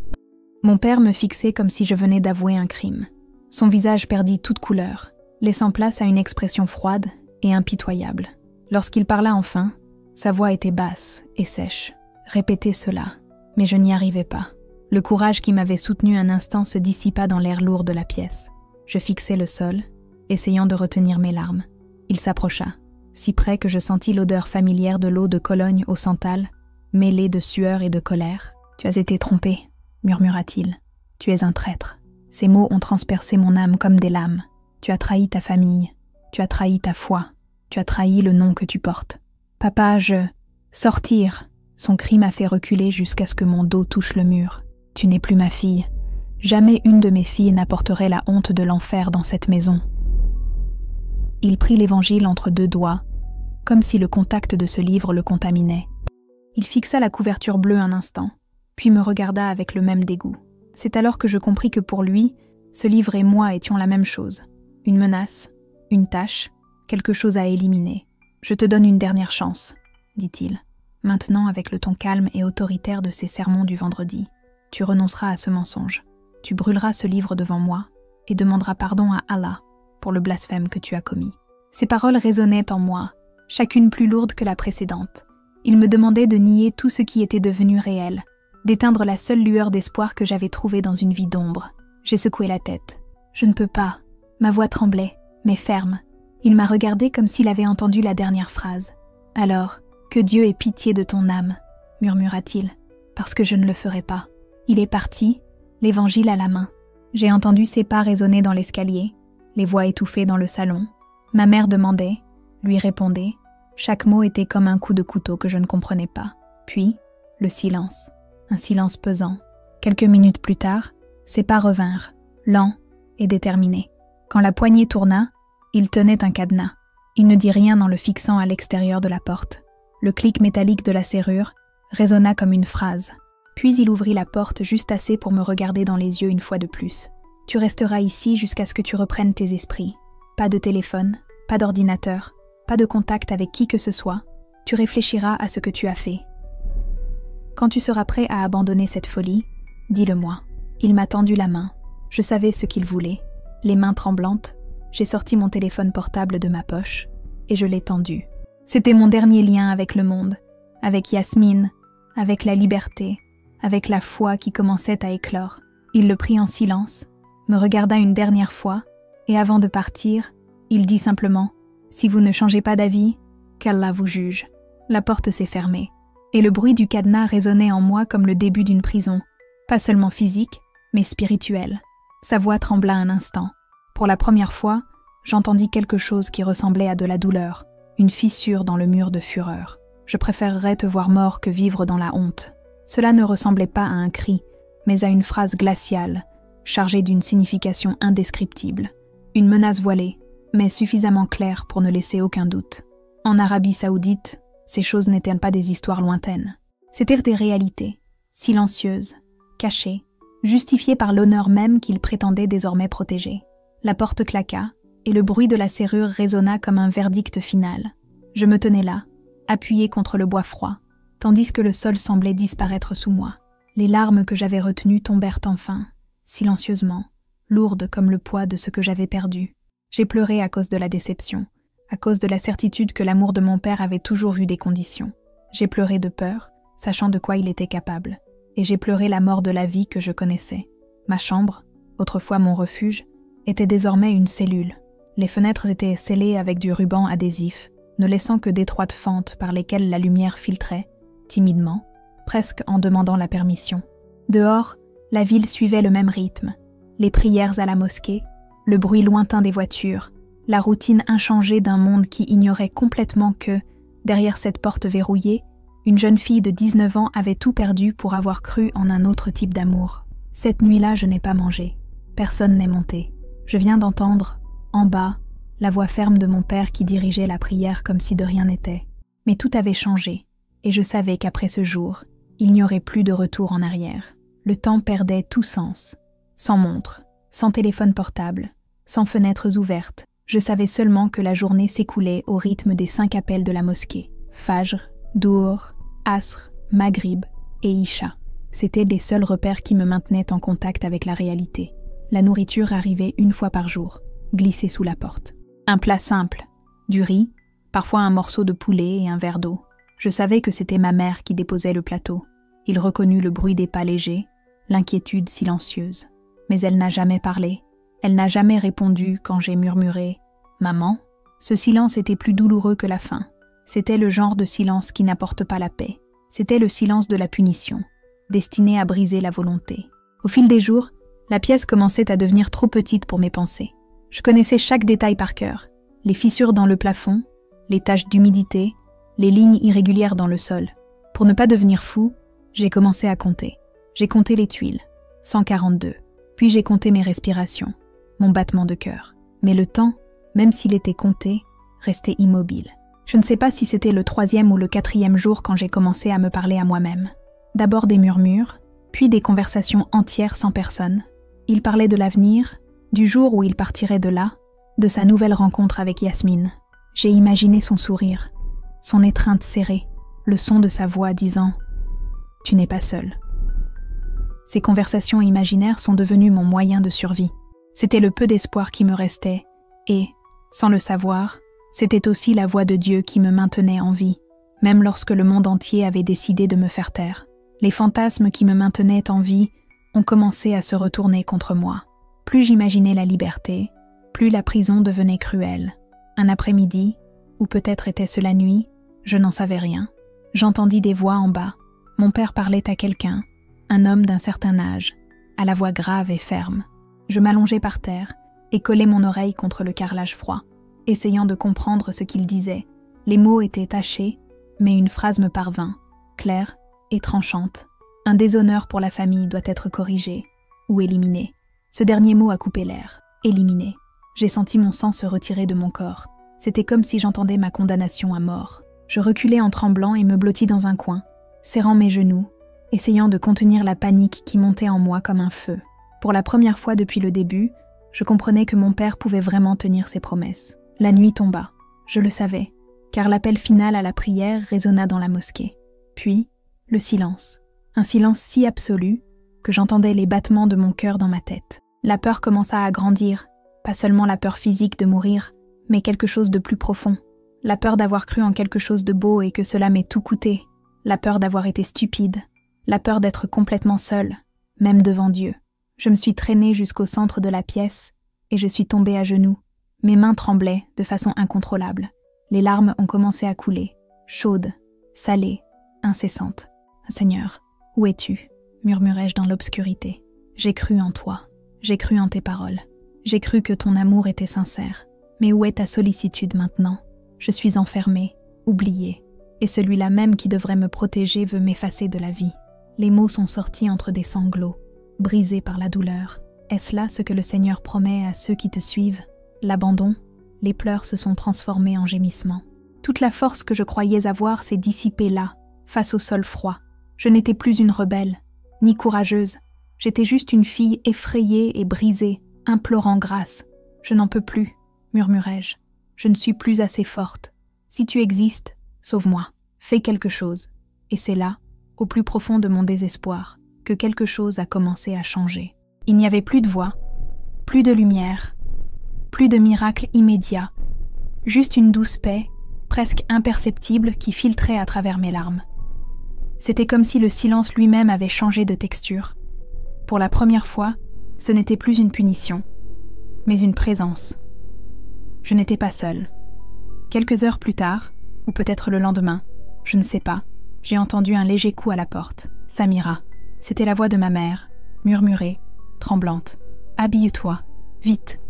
Mon père me fixait comme si je venais d'avouer un crime. Son visage perdit toute couleur, laissant place à une expression froide et impitoyable. Lorsqu'il parla enfin, sa voix était basse et sèche. Répéter cela, mais je n'y arrivais pas. Le courage qui m'avait soutenu un instant se dissipa dans l'air lourd de la pièce. Je fixai le sol, essayant de retenir mes larmes. Il s'approcha, si près que je sentis l'odeur familière de l'eau de Cologne au santal, mêlée de sueur et de colère. « Tu as été trompé », murmura-t-il. « Tu es un traître. » Ces mots ont transpercé mon âme comme des lames. Tu as trahi ta famille. Tu as trahi ta foi. Tu as trahi le nom que tu portes. Papa, Sortir. Son cri m'a fait reculer jusqu'à ce que mon dos touche le mur. Tu n'es plus ma fille. Jamais une de mes filles n'apporterait la honte de l'enfer dans cette maison. Il prit l'Évangile entre deux doigts, comme si le contact de ce livre le contaminait. Il fixa la couverture bleue un instant, puis me regarda avec le même dégoût. C'est alors que je compris que pour lui, ce livre et moi étions la même chose. Une menace, une tâche, quelque chose à éliminer. « Je te donne une dernière chance », dit-il, maintenant avec le ton calme et autoritaire de ses sermons du vendredi. « Tu renonceras à ce mensonge. Tu brûleras ce livre devant moi et demanderas pardon à Allah pour le blasphème que tu as commis. » Ces paroles résonnaient en moi, chacune plus lourde que la précédente. Il me demandait de nier tout ce qui était devenu réel, d'éteindre la seule lueur d'espoir que j'avais trouvée dans une vie d'ombre. J'ai secoué la tête. « Je ne peux pas. » Ma voix tremblait, mais ferme. Il m'a regardé comme s'il avait entendu la dernière phrase. « Alors, que Dieu ait pitié de ton âme, » murmura-t-il, « parce que je ne le ferai pas. » Il est parti, l'Évangile à la main. J'ai entendu ses pas résonner dans l'escalier, les voix étouffées dans le salon. Ma mère demandait, lui répondait. Chaque mot était comme un coup de couteau que je ne comprenais pas. Puis, le silence. Un silence pesant. Quelques minutes plus tard, ses pas revinrent, lents et déterminés. Quand la poignée tourna, il tenait un cadenas. Il ne dit rien en le fixant à l'extérieur de la porte. Le clic métallique de la serrure résonna comme une phrase. Puis il ouvrit la porte juste assez pour me regarder dans les yeux une fois de plus. « Tu resteras ici jusqu'à ce que tu reprennes tes esprits. Pas de téléphone, pas d'ordinateur, pas de contact avec qui que ce soit. Tu réfléchiras à ce que tu as fait. Quand tu seras prêt à abandonner cette folie, dis-le-moi. » Il m'a tendu la main. Je savais ce qu'il voulait. Les mains tremblantes, j'ai sorti mon téléphone portable de ma poche et je l'ai tendu. C'était mon dernier lien avec le monde, avec Yasmine, avec la liberté, avec la foi qui commençait à éclore. Il le prit en silence, me regarda une dernière fois, et avant de partir, il dit simplement « Si vous ne changez pas d'avis, qu'Allah vous juge ». La porte s'est fermée, et le bruit du cadenas résonnait en moi comme le début d'une prison, pas seulement physique, mais spirituelle. Sa voix trembla un instant. Pour la première fois, J'entendis quelque chose qui ressemblait à de la douleur, une fissure dans le mur de fureur. Je préférerais te voir mort que vivre dans la honte. Cela ne ressemblait pas à un cri, mais à une phrase glaciale, chargée d'une signification indescriptible. Une menace voilée, mais suffisamment claire pour ne laisser aucun doute. En Arabie Saoudite, ces choses n'étaient pas des histoires lointaines. C'étaient des réalités, silencieuses, cachées, justifiées par l'honneur même qu'ils prétendaient désormais protéger. La porte claqua, et le bruit de la serrure résonna comme un verdict final. Je me tenais là, appuyé contre le bois froid, tandis que le sol semblait disparaître sous moi. Les larmes que j'avais retenues tombèrent enfin, silencieusement, lourdes comme le poids de ce que j'avais perdu. J'ai pleuré à cause de la déception, à cause de la certitude que l'amour de mon père avait toujours eu des conditions. J'ai pleuré de peur, sachant de quoi il était capable, et j'ai pleuré la mort de la vie que je connaissais. Ma chambre, autrefois mon refuge, était désormais une cellule. Les fenêtres étaient scellées avec du ruban adhésif, ne laissant que d'étroites fentes par lesquelles la lumière filtrait, timidement, presque en demandant la permission. Dehors, la ville suivait le même rythme. Les prières à la mosquée, le bruit lointain des voitures, la routine inchangée d'un monde qui ignorait complètement que, derrière cette porte verrouillée, une jeune fille de 19 ans avait tout perdu pour avoir cru en un autre type d'amour. Cette nuit-là, je n'ai pas mangé. Personne n'est monté. Je viens d'entendre, en bas, la voix ferme de mon père qui dirigeait la prière comme si de rien n'était. Mais tout avait changé, et je savais qu'après ce jour, il n'y aurait plus de retour en arrière. Le temps perdait tout sens. Sans montre, sans téléphone portable, sans fenêtres ouvertes, je savais seulement que la journée s'écoulait au rythme des 5 appels de la mosquée. Fajr, Dour, Asr, Maghrib et Isha. C'étaient les seuls repères qui me maintenaient en contact avec la réalité. La nourriture arrivait 1 fois par jour, glissée sous la porte. Un plat simple, du riz, parfois un morceau de poulet et un verre d'eau. Je savais que c'était ma mère qui déposait le plateau. Il reconnut le bruit des pas légers, l'inquiétude silencieuse. Mais elle n'a jamais parlé. Elle n'a jamais répondu quand j'ai murmuré « Maman ». Ce silence était plus douloureux que la faim. C'était le genre de silence qui n'apporte pas la paix. C'était le silence de la punition, destiné à briser la volonté. Au fil des jours, la pièce commençait à devenir trop petite pour mes pensées. Je connaissais chaque détail par cœur. Les fissures dans le plafond, les taches d'humidité, les lignes irrégulières dans le sol. Pour ne pas devenir fou, j'ai commencé à compter. J'ai compté les tuiles, 142. Puis j'ai compté mes respirations, mon battement de cœur. Mais le temps, même s'il était compté, restait immobile. Je ne sais pas si c'était le 3e ou le 4e jour quand j'ai commencé à me parler à moi-même. D'abord des murmures, puis des conversations entières sans personne. Il parlait de l'avenir, du jour où il partirait de là, de sa nouvelle rencontre avec Yasmine. J'ai imaginé son sourire, son étreinte serrée, le son de sa voix disant « Tu n'es pas seul ». Ces conversations imaginaires sont devenues mon moyen de survie. C'était le peu d'espoir qui me restait, et, sans le savoir, c'était aussi la voix de Dieu qui me maintenait en vie, même lorsque le monde entier avait décidé de me faire taire. Les fantasmes qui me maintenaient en vie ont commencé à se retourner contre moi. Plus j'imaginais la liberté, plus la prison devenait cruelle. Un après-midi, ou peut-être était-ce la nuit, je n'en savais rien. J'entendis des voix en bas. Mon père parlait à quelqu'un, un homme d'un certain âge, à la voix grave et ferme. Je m'allongeai par terre et collai mon oreille contre le carrelage froid, essayant de comprendre ce qu'il disait. Les mots étaient tachés, mais une phrase me parvint, claire et tranchante. Un déshonneur pour la famille doit être corrigé ou éliminé. Ce dernier mot a coupé l'air. Éliminé. J'ai senti mon sang se retirer de mon corps. C'était comme si j'entendais ma condamnation à mort. Je reculai en tremblant et me blottis dans un coin, serrant mes genoux, essayant de contenir la panique qui montait en moi comme un feu. Pour la première fois depuis le début, je comprenais que mon père pouvait vraiment tenir ses promesses. La nuit tomba. Je le savais, car l'appel final à la prière résonna dans la mosquée. Puis, le silence. Un silence si absolu que j'entendais les battements de mon cœur dans ma tête. La peur commença à grandir, pas seulement la peur physique de mourir, mais quelque chose de plus profond. La peur d'avoir cru en quelque chose de beau et que cela m'ait tout coûté. La peur d'avoir été stupide. La peur d'être complètement seule, même devant Dieu. Je me suis traînée jusqu'au centre de la pièce et je suis tombée à genoux. Mes mains tremblaient de façon incontrôlable. Les larmes ont commencé à couler, chaudes, salées, incessantes. « Seigneur, où es-tu » murmurai-je dans l'obscurité. « J'ai cru en toi, j'ai cru en tes paroles. J'ai cru que ton amour était sincère. Mais où est ta sollicitude maintenant? Je suis enfermée, oubliée, et celui-là même qui devrait me protéger veut m'effacer de la vie. Les mots sont sortis entre des sanglots, brisés par la douleur. Est-ce là ce que le Seigneur promet à ceux qui te suivent? L'abandon? Les pleurs se sont transformés en gémissements. Toute la force que je croyais avoir s'est dissipée là, face au sol froid. Je n'étais plus une rebelle, ni courageuse. J'étais juste une fille effrayée et brisée, implorant grâce. Je n'en peux plus, murmurai-je. Je ne suis plus assez forte. Si tu existes, sauve-moi. Fais quelque chose. Et c'est là, au plus profond de mon désespoir, que quelque chose a commencé à changer. Il n'y avait plus de voix, plus de lumière, plus de miracle immédiat, juste une douce paix, presque imperceptible, qui filtrait à travers mes larmes. C'était comme si le silence lui-même avait changé de texture. Pour la première fois, ce n'était plus une punition, mais une présence. Je n'étais pas seule. Quelques heures plus tard, ou peut-être le lendemain, je ne sais pas, j'ai entendu un léger coup à la porte. Samira. C'était la voix de ma mère, murmurée, tremblante. « Habille-toi, vite !»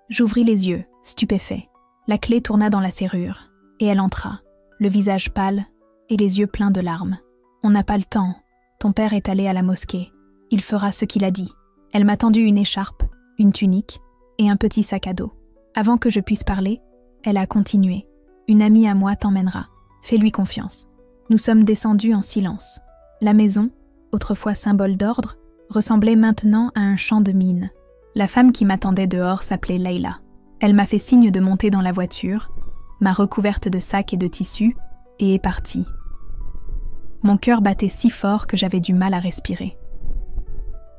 J'ouvris les yeux, stupéfait. La clé tourna dans la serrure, et elle entra, le visage pâle et les yeux pleins de larmes. « On n'a pas le temps. Ton père est allé à la mosquée. Il fera ce qu'il a dit. » Elle m'a tendu une écharpe, une tunique et un petit sac à dos. Avant que je puisse parler, elle a continué. « Une amie à moi t'emmènera. Fais-lui confiance. » Nous sommes descendus en silence. La maison, autrefois symbole d'ordre, ressemblait maintenant à un champ de mines. La femme qui m'attendait dehors s'appelait Leïla. Elle m'a fait signe de monter dans la voiture, m'a recouverte de sacs et de tissus, et est partie. Mon cœur battait si fort que j'avais du mal à respirer.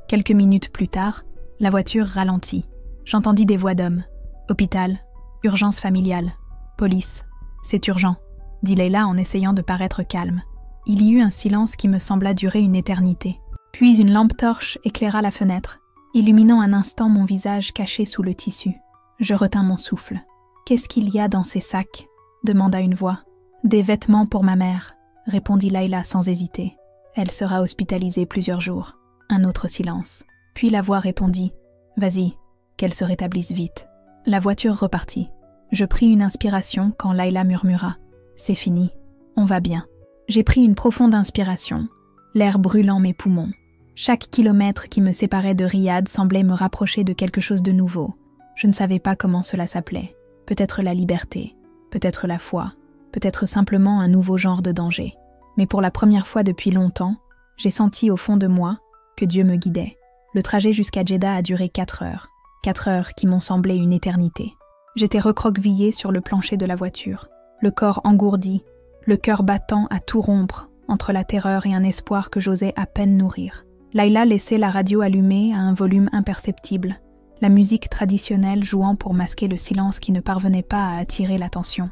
Quelques minutes plus tard, la voiture ralentit. J'entendis des voix d'hommes. Hôpital, urgence familiale, police. C'est urgent, dit Leïla en essayant de paraître calme. Il y eut un silence qui me sembla durer une éternité. Puis une lampe torche éclaira la fenêtre, illuminant un instant mon visage caché sous le tissu. Je retins mon souffle. « Qu'est-ce qu'il y a dans ces sacs ?» demanda une voix. « Des vêtements pour ma mère », répondit Leïla sans hésiter. « Elle sera hospitalisée plusieurs jours. » Un autre silence. Puis la voix répondit. « Vas-y, qu'elle se rétablisse vite. » La voiture repartit. Je pris une inspiration quand Leïla murmura. « C'est fini, on va bien. » J'ai pris une profonde inspiration, l'air brûlant mes poumons. Chaque kilomètre qui me séparait de Riyad semblait me rapprocher de quelque chose de nouveau. Je ne savais pas comment cela s'appelait. Peut-être la liberté, peut-être la foi, peut-être simplement un nouveau genre de danger. Mais pour la première fois depuis longtemps, j'ai senti au fond de moi que Dieu me guidait. Le trajet jusqu'à Djeddah a duré 4 heures. 4 heures qui m'ont semblé une éternité. J'étais recroquevillée sur le plancher de la voiture, le corps engourdi, le cœur battant à tout rompre, entre la terreur et un espoir que j'osais à peine nourrir. Leïla laissait la radio allumée à un volume imperceptible, la musique traditionnelle jouant pour masquer le silence qui ne parvenait pas à attirer l'attention.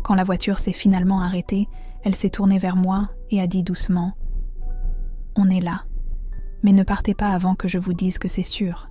Quand la voiture s'est finalement arrêtée, elle s'est tournée vers moi et a dit doucement « On est là, mais ne partez pas avant que je vous dise que c'est sûr. »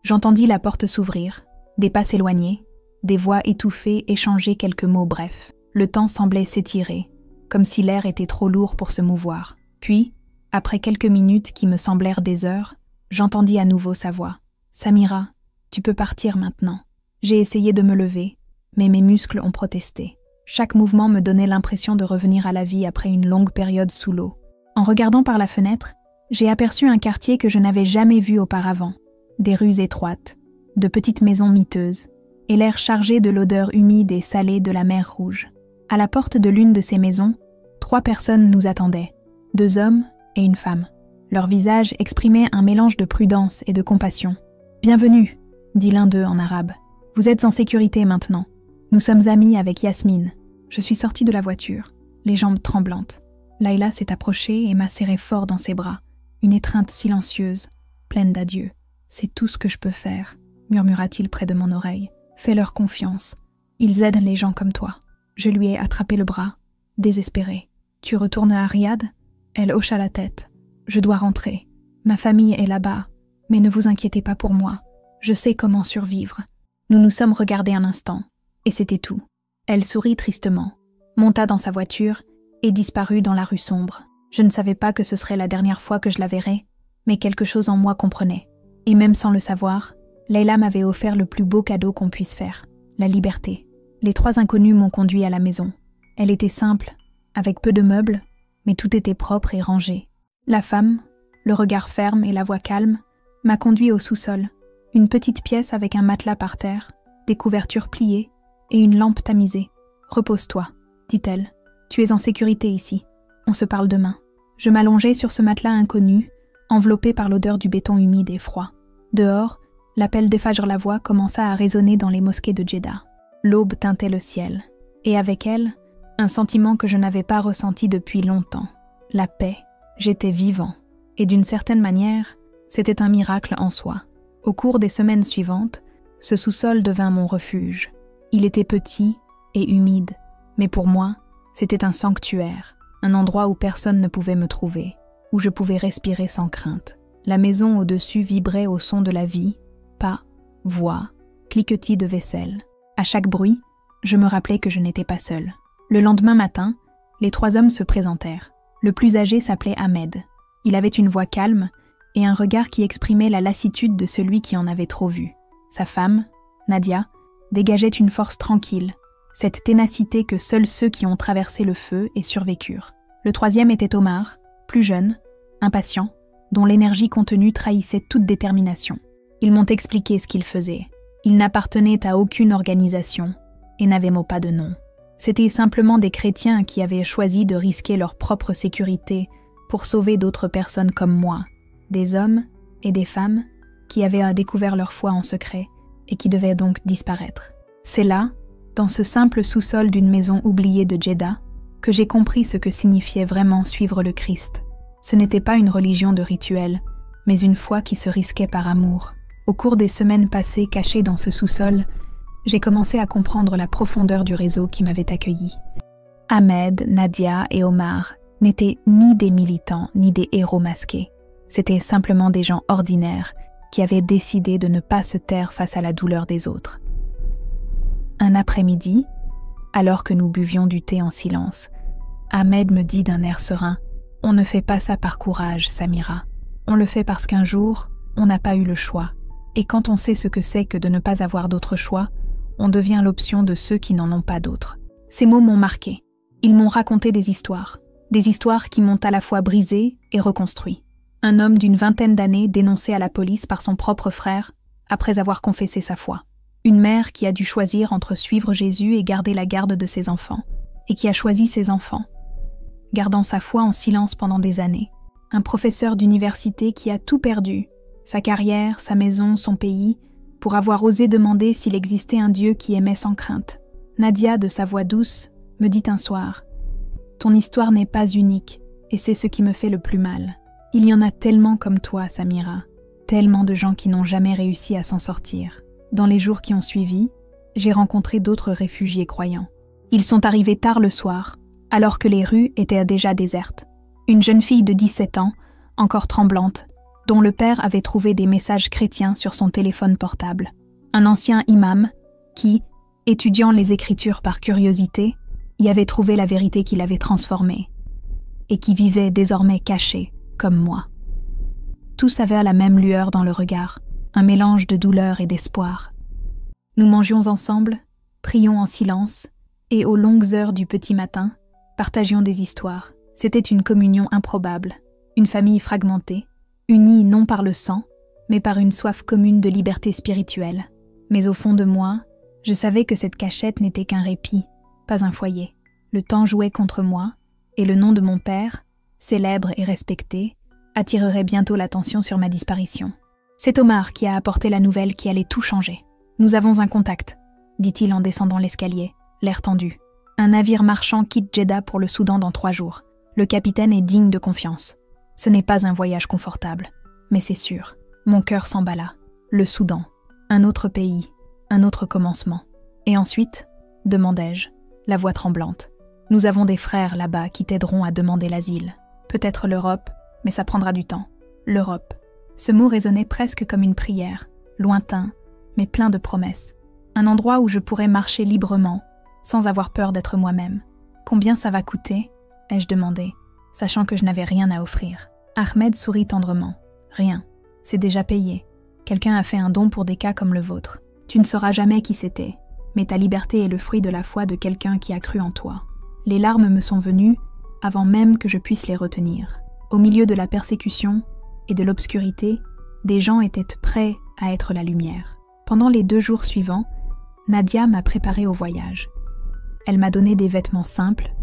J'entendis la porte s'ouvrir, des pas s'éloigner, des voix étouffées échanger quelques mots brefs. Le temps semblait s'étirer, comme si l'air était trop lourd pour se mouvoir. Puis, après quelques minutes qui me semblèrent des heures, j'entendis à nouveau sa voix. « Samira, tu peux partir maintenant. » J'ai essayé de me lever, mais mes muscles ont protesté. Chaque mouvement me donnait l'impression de revenir à la vie après une longue période sous l'eau. En regardant par la fenêtre, j'ai aperçu un quartier que je n'avais jamais vu auparavant. Des rues étroites, de petites maisons miteuses, et l'air chargé de l'odeur humide et salée de la mer Rouge. À la porte de l'une de ces maisons, 3 personnes nous attendaient, 2 hommes et une femme. Leur visage exprimait un mélange de prudence et de compassion. « Bienvenue », dit l'un d'eux en arabe. « Vous êtes en sécurité maintenant. Nous sommes amis avec Yasmine. » Je suis sortie de la voiture, les jambes tremblantes. Leïla s'est approchée et m'a serré fort dans ses bras, une étreinte silencieuse, pleine d'adieu. « C'est tout ce que je peux faire », murmura-t-il près de mon oreille. « Fais-leur confiance. Ils aident les gens comme toi. » Je lui ai attrapé le bras, désespérée. « Tu retournes à Riyad ?» Elle hocha la tête. « Je dois rentrer. Ma famille est là-bas. Mais ne vous inquiétez pas pour moi. Je sais comment survivre. » Nous nous sommes regardés un instant, et c'était tout. Elle sourit tristement, monta dans sa voiture et disparut dans la rue sombre. Je ne savais pas que ce serait la dernière fois que je la verrais, mais quelque chose en moi comprenait. Et même sans le savoir, Leïla m'avait offert le plus beau cadeau qu'on puisse faire, la liberté. Les 3 inconnus m'ont conduit à la maison. Elle était simple, avec peu de meubles, mais tout était propre et rangé. La femme, le regard ferme et la voix calme, m'a conduit au sous-sol, une petite pièce avec un matelas par terre, des couvertures pliées et une lampe tamisée. « Repose-toi, dit-elle. Tu es en sécurité ici. On se parle demain. » Je m'allongeai sur ce matelas inconnu, enveloppé par l'odeur du béton humide et froid. Dehors, l'appel de Fajr Lavoie commença à résonner dans les mosquées de Djeddah. L'aube teintait le ciel, et avec elle, un sentiment que je n'avais pas ressenti depuis longtemps. La paix. J'étais vivant. Et d'une certaine manière, c'était un miracle en soi. Au cours des semaines suivantes, ce sous-sol devint mon refuge. Il était petit et humide, mais pour moi, c'était un sanctuaire, un endroit où personne ne pouvait me trouver, où je pouvais respirer sans crainte. La maison au-dessus vibrait au son de la vie, pas, voix, cliquetis de vaisselle. À chaque bruit, je me rappelais que je n'étais pas seule. Le lendemain matin, les 3 hommes se présentèrent. Le plus âgé s'appelait Ahmed. Il avait une voix calme et un regard qui exprimait la lassitude de celui qui en avait trop vu. Sa femme, Nadia, dégageait une force tranquille, cette ténacité que seuls ceux qui ont traversé le feu et survécurent. Le 3e était Omar, plus jeune, impatient, dont l'énergie contenue trahissait toute détermination. Ils m'ont expliqué ce qu'ils faisaient. Ils n'appartenaient à aucune organisation et n'avaient mot pas de nom. C'étaient simplement des chrétiens qui avaient choisi de risquer leur propre sécurité pour sauver d'autres personnes comme moi, des hommes et des femmes qui avaient découvert leur foi en secret et qui devaient donc disparaître. C'est là, dans ce simple sous-sol d'une maison oubliée de Djeddah, que j'ai compris ce que signifiait vraiment suivre le Christ. Ce n'était pas une religion de rituel, mais une foi qui se risquait par amour. Au cours des semaines passées cachées dans ce sous-sol, j'ai commencé à comprendre la profondeur du réseau qui m'avait accueilli. Ahmed, Nadia et Omar n'étaient ni des militants ni des héros masqués. C'étaient simplement des gens ordinaires qui avaient décidé de ne pas se taire face à la douleur des autres. Un après-midi, alors que nous buvions du thé en silence, Ahmed me dit d'un air serein « On ne fait pas ça par courage, Samira. On le fait parce qu'un jour, on n'a pas eu le choix. Et quand on sait ce que c'est que de ne pas avoir d'autre choix, on devient l'option de ceux qui n'en ont pas d'autres. » Ces mots m'ont marqué. Ils m'ont raconté des histoires qui m'ont à la fois brisé et reconstruit. Un homme d'une 20aine d'années dénoncé à la police par son propre frère après avoir confessé sa foi. Une mère qui a dû choisir entre suivre Jésus et garder la garde de ses enfants, et qui a choisi ses enfants, gardant sa foi en silence pendant des années. Un professeur d'université qui a tout perdu, sa carrière, sa maison, son pays, pour avoir osé demander s'il existait un Dieu qui aimait sans crainte. Nadia, de sa voix douce, me dit un soir « Ton histoire n'est pas unique, et c'est ce qui me fait le plus mal. Il y en a tellement comme toi, Samira, tellement de gens qui n'ont jamais réussi à s'en sortir. » Dans les jours qui ont suivi, j'ai rencontré d'autres réfugiés croyants. Ils sont arrivés tard le soir, alors que les rues étaient déjà désertes. Une jeune fille de 17 ans, encore tremblante, dont le père avait trouvé des messages chrétiens sur son téléphone portable. Un ancien imam qui, étudiant les Écritures par curiosité, y avait trouvé la vérité qui l'avait transformé, et qui vivait désormais caché, comme moi. Tous avaient la même lueur dans le regard, un mélange de douleur et d'espoir. Nous mangions ensemble, prions en silence, et aux longues heures du petit matin, partagions des histoires. C'était une communion improbable, une famille fragmentée, unie non par le sang, mais par une soif commune de liberté spirituelle. Mais au fond de moi, je savais que cette cachette n'était qu'un répit, pas un foyer. Le temps jouait contre moi, et le nom de mon père, célèbre et respecté, attirerait bientôt l'attention sur ma disparition. C'est Omar qui a apporté la nouvelle qui allait tout changer. « Nous avons un contact », dit-il en descendant l'escalier, l'air tendu. « Un navire marchand quitte Djeddah pour le Soudan dans 3 jours. Le capitaine est digne de confiance. Ce n'est pas un voyage confortable, mais c'est sûr. » Mon cœur s'emballa. Le Soudan. Un autre pays, un autre commencement. « Et ensuite ?» demandai-je, la voix tremblante. « Nous avons des frères là-bas qui t'aideront à demander l'asile. Peut-être l'Europe, mais ça prendra du temps. L'Europe. » Ce mot résonnait presque comme une prière, lointain, mais plein de promesses. Un endroit où je pourrais marcher librement, sans avoir peur d'être moi-même. « Combien ça va coûter ?» ai-je demandé, sachant que je n'avais rien à offrir. Ahmed sourit tendrement. « Rien. C'est déjà payé. Quelqu'un a fait un don pour des cas comme le vôtre. Tu ne sauras jamais qui c'était. mais ta liberté est le fruit de la foi de quelqu'un qui a cru en toi. Les larmes me sont venues avant même que je puisse les retenir. Au milieu de la persécution et de l'obscurité, des gens étaient prêts à être la lumière. Pendant les 2 jours suivants, Nadia m'a préparée au voyage. Elle m'a donné des vêtements simples,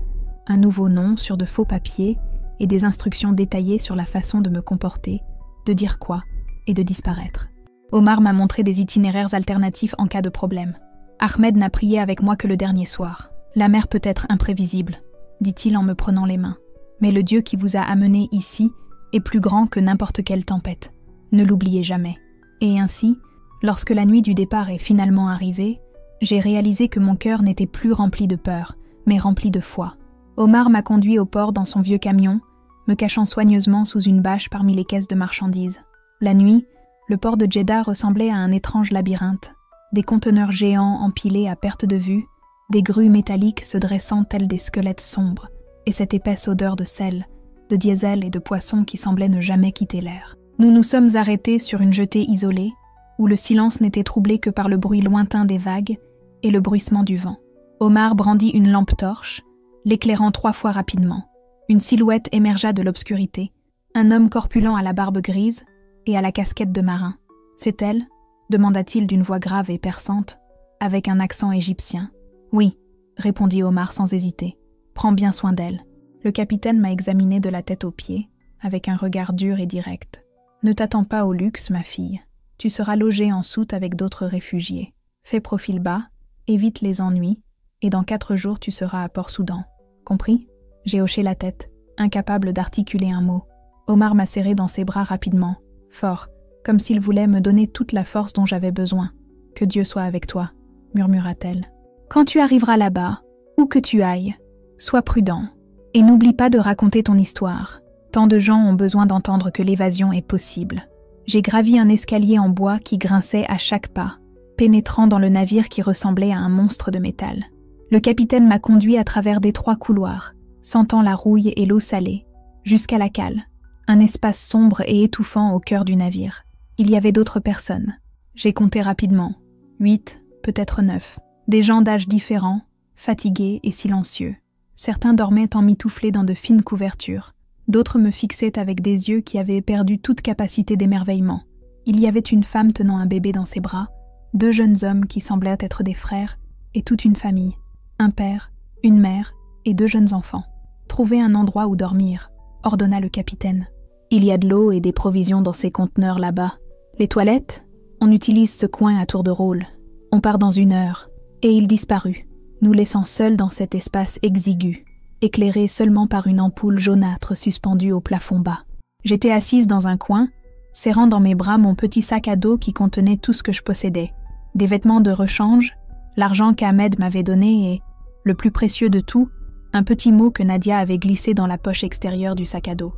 un nouveau nom sur de faux papiers et des instructions détaillées sur la façon de me comporter, de dire quoi et de disparaître. Omar m'a montré des itinéraires alternatifs en cas de problème. Ahmed n'a prié avec moi que le dernier soir. La mer peut être imprévisible, dit-il en me prenant les mains. Mais le Dieu qui vous a amené ici est plus grand que n'importe quelle tempête. Ne l'oubliez jamais. Et ainsi, lorsque la nuit du départ est finalement arrivée, j'ai réalisé que mon cœur n'était plus rempli de peur, mais rempli de foi. Omar m'a conduit au port dans son vieux camion, me cachant soigneusement sous une bâche parmi les caisses de marchandises. La nuit, le port de Djeddah ressemblait à un étrange labyrinthe. Des conteneurs géants empilés à perte de vue, des grues métalliques se dressant tels des squelettes sombres, et cette épaisse odeur de sel, de diesel et de poisson qui semblait ne jamais quitter l'air. Nous nous sommes arrêtés sur une jetée isolée, où le silence n'était troublé que par le bruit lointain des vagues et le bruissement du vent. Omar brandit une lampe torche, l'éclairant 3 fois rapidement. Une silhouette émergea de l'obscurité, un homme corpulent à la barbe grise et à la casquette de marin. « C'est elle ?» demanda-t-il d'une voix grave et perçante, avec un accent égyptien. « Oui », répondit Omar sans hésiter. « Prends bien soin d'elle. » Le capitaine m'a examiné de la tête aux pieds, avec un regard dur et direct. « Ne t'attends pas au luxe, ma fille. Tu seras logée en soute avec d'autres réfugiés. Fais profil bas, évite les ennuis, et dans 4 jours tu seras à Port-Soudan. Compris ?» J'ai hoché la tête, incapable d'articuler un mot. Omar m'a serré dans ses bras rapidement, fort, comme s'il voulait me donner toute la force dont j'avais besoin. « Que Dieu soit avec toi », murmura-t-elle. « Quand tu arriveras là-bas, où que tu ailles, sois prudent, et n'oublie pas de raconter ton histoire. Tant de gens ont besoin d'entendre que l'évasion est possible. » J'ai gravi un escalier en bois qui grinçait à chaque pas, pénétrant dans le navire qui ressemblait à un monstre de métal. Le capitaine m'a conduit à travers d'étroits couloirs, sentant la rouille et l'eau salée, jusqu'à la cale, un espace sombre et étouffant au cœur du navire. Il y avait d'autres personnes. J'ai compté rapidement. 8, peut-être 9. Des gens d'âge différents, fatigués et silencieux. Certains dormaient emmitouflés dans de fines couvertures. D'autres me fixaient avec des yeux qui avaient perdu toute capacité d'émerveillement. Il y avait une femme tenant un bébé dans ses bras, 2 jeunes hommes qui semblaient être des frères, et toute une famille. Un père, une mère et 2 jeunes enfants. « Trouvez un endroit où dormir », ordonna le capitaine. « Il y a de l'eau et des provisions dans ces conteneurs là-bas. Les toilettes ? On utilise ce coin à tour de rôle. On part dans 1 heure. » Et il disparut, nous laissant seuls dans cet espace exigu, éclairé seulement par une ampoule jaunâtre suspendue au plafond bas. J'étais assise dans un coin, serrant dans mes bras mon petit sac à dos qui contenait tout ce que je possédais. Des vêtements de rechange, l'argent qu'Ahmed m'avait donné et, le plus précieux de tout, un petit mot que Nadia avait glissé dans la poche extérieure du sac à dos.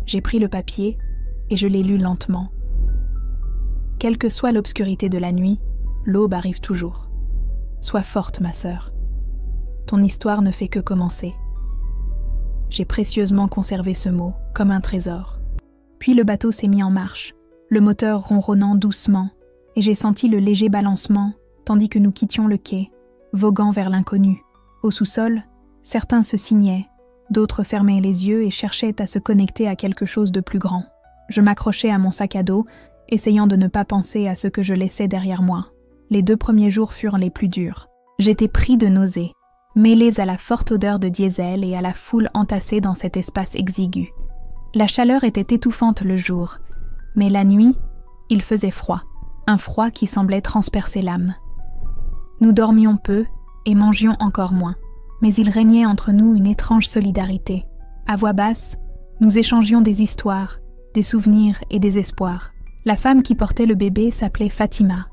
J'ai pris le papier et je l'ai lu lentement. Quelle que soit l'obscurité de la nuit, l'aube arrive toujours. Sois forte, ma sœur. Ton histoire ne fait que commencer. J'ai précieusement conservé ce mot, comme un trésor. Puis le bateau s'est mis en marche, le moteur ronronnant doucement, et j'ai senti le léger balancement, tandis que nous quittions le quai, voguant vers l'inconnu. Au sous-sol, certains se signaient, d'autres fermaient les yeux et cherchaient à se connecter à quelque chose de plus grand. Je m'accrochais à mon sac à dos, essayant de ne pas penser à ce que je laissais derrière moi. Les 2 premiers jours furent les plus durs. J'étais pris de nausées, mêlés à la forte odeur de diesel et à la foule entassée dans cet espace exigu. La chaleur était étouffante le jour, mais la nuit, il faisait froid, un froid qui semblait transpercer l'âme. Nous dormions peu et mangions encore moins, mais il régnait entre nous une étrange solidarité. À voix basse, nous échangions des histoires, des souvenirs et des espoirs. La femme qui portait le bébé s'appelait Fatima.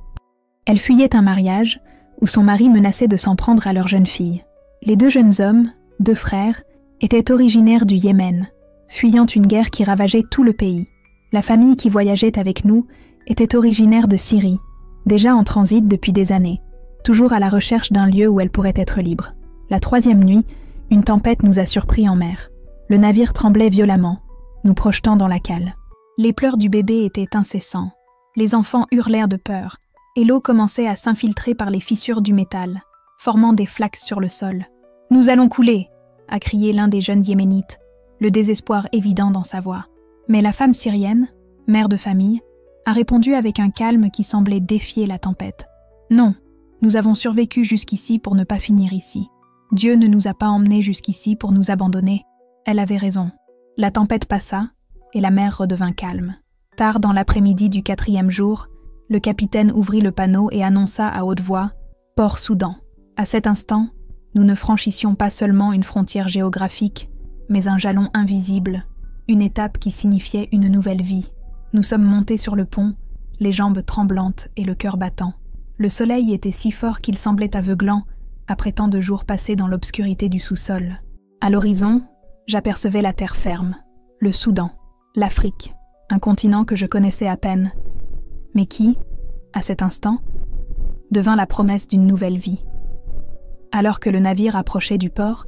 Elle fuyait un mariage où son mari menaçait de s'en prendre à leur jeune fille. Les 2 jeunes hommes, 2 frères, étaient originaires du Yémen, fuyant une guerre qui ravageait tout le pays. La famille qui voyageait avec nous était originaire de Syrie, déjà en transit depuis des années, toujours à la recherche d'un lieu où elle pourrait être libre. La 3e nuit, une tempête nous a surpris en mer. Le navire tremblait violemment, nous projetant dans la cale. Les pleurs du bébé étaient incessants. Les enfants hurlèrent de peur, et l'eau commençait à s'infiltrer par les fissures du métal, formant des flaques sur le sol. « Nous allons couler !» a crié l'un des jeunes Yéménites, le désespoir évident dans sa voix. Mais la femme syrienne, mère de famille, a répondu avec un calme qui semblait défier la tempête. « Non, nous avons survécu jusqu'ici pour ne pas finir ici. Dieu ne nous a pas emmenés jusqu'ici pour nous abandonner. » Elle avait raison. La tempête passa, et la mer redevint calme. Tard dans l'après-midi du 4e jour, le capitaine ouvrit le panneau et annonça à haute voix « Port Soudan ». À cet instant, nous ne franchissions pas seulement une frontière géographique, mais un jalon invisible, une étape qui signifiait une nouvelle vie. Nous sommes montés sur le pont, les jambes tremblantes et le cœur battant. Le soleil était si fort qu'il semblait aveuglant après tant de jours passés dans l'obscurité du sous-sol. À l'horizon, j'apercevais la terre ferme, le Soudan, l'Afrique, un continent que je connaissais à peine, mais qui, à cet instant, devint la promesse d'une nouvelle vie. Alors que le navire approchait du port,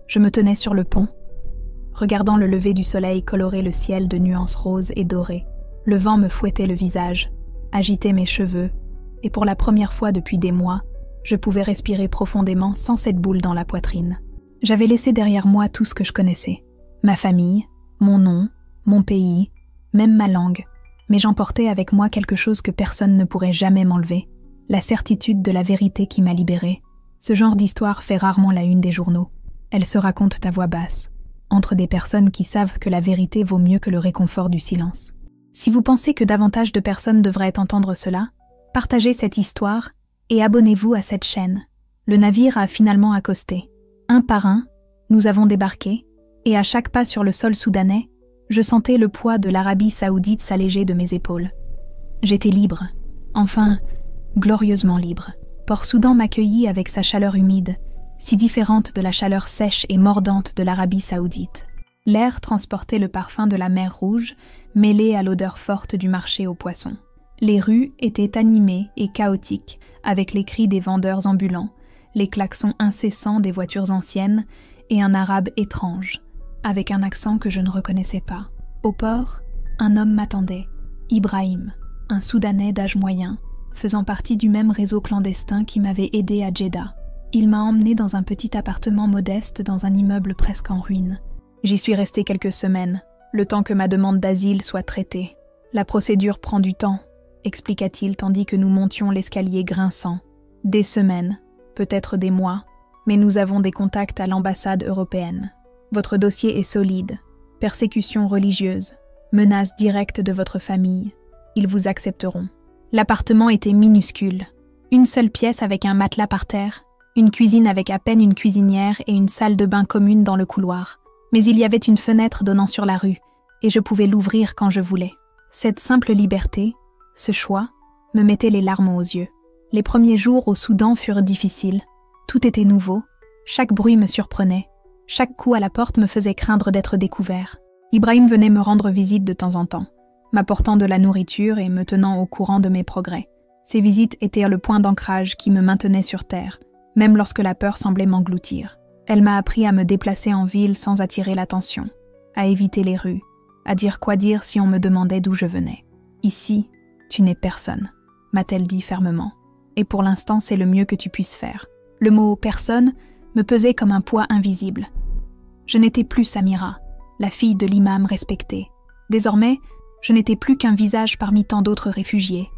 je me tenais sur le pont, regardant le lever du soleil colorer le ciel de nuances roses et dorées. Le vent me fouettait le visage, agitait mes cheveux, et pour la première fois depuis des mois, je pouvais respirer profondément sans cette boule dans la poitrine. J'avais laissé derrière moi tout ce que je connaissais. Ma famille, mon nom, mon pays, même ma langue. Mais j'emportais avec moi quelque chose que personne ne pourrait jamais m'enlever. La certitude de la vérité qui m'a libérée. Ce genre d'histoire fait rarement la une des journaux. Elle se raconte à voix basse, entre des personnes qui savent que la vérité vaut mieux que le réconfort du silence. Si vous pensez que davantage de personnes devraient entendre cela, partagez cette histoire et abonnez-vous à cette chaîne. Le navire a finalement accosté. Un par un, nous avons débarqué, et à chaque pas sur le sol soudanais, je sentais le poids de l'Arabie saoudite s'alléger de mes épaules. J'étais libre, enfin, glorieusement libre. Port Soudan m'accueillit avec sa chaleur humide, si différente de la chaleur sèche et mordante de l'Arabie saoudite. L'air transportait le parfum de la mer Rouge, mêlé à l'odeur forte du marché aux poissons. Les rues étaient animées et chaotiques, avec les cris des vendeurs ambulants, les klaxons incessants des voitures anciennes et un arabe étrange, avec un accent que je ne reconnaissais pas. Au port, un homme m'attendait, Ibrahim, un Soudanais d'âge moyen, faisant partie du même réseau clandestin qui m'avait aidé à Djeddah. Il m'a emmené dans un petit appartement modeste dans un immeuble presque en ruine. J'y suis restée quelques semaines, le temps que ma demande d'asile soit traitée. La procédure prend du temps, expliqua-t-il tandis que nous montions l'escalier grinçant. Des semaines, peut-être des mois, mais nous avons des contacts à l'ambassade européenne. Votre dossier est solide. Persécution religieuse, menace directe de votre famille. Ils vous accepteront. L'appartement était minuscule. Une seule pièce avec un matelas par terre, une cuisine avec à peine une cuisinière et une salle de bain commune dans le couloir. Mais il y avait une fenêtre donnant sur la rue, et je pouvais l'ouvrir quand je voulais. Cette simple liberté, ce choix, me mettait les larmes aux yeux. Les premiers jours au Soudan furent difficiles. Tout était nouveau. Chaque bruit me surprenait. Chaque coup à la porte me faisait craindre d'être découvert. Ibrahim venait me rendre visite de temps en temps, m'apportant de la nourriture et me tenant au courant de mes progrès. Ces visites étaient le point d'ancrage qui me maintenait sur terre, même lorsque la peur semblait m'engloutir. Elle m'a appris à me déplacer en ville sans attirer l'attention, à éviter les rues, à dire quoi dire si on me demandait d'où je venais. « Ici, tu n'es personne », m'a-t-elle dit fermement. « Et pour l'instant, c'est le mieux que tu puisses faire. » Le mot « personne » me pesait comme un poids invisible. Je n'étais plus Samira, la fille de l'imam respecté. Désormais, je n'étais plus qu'un visage parmi tant d'autres réfugiés.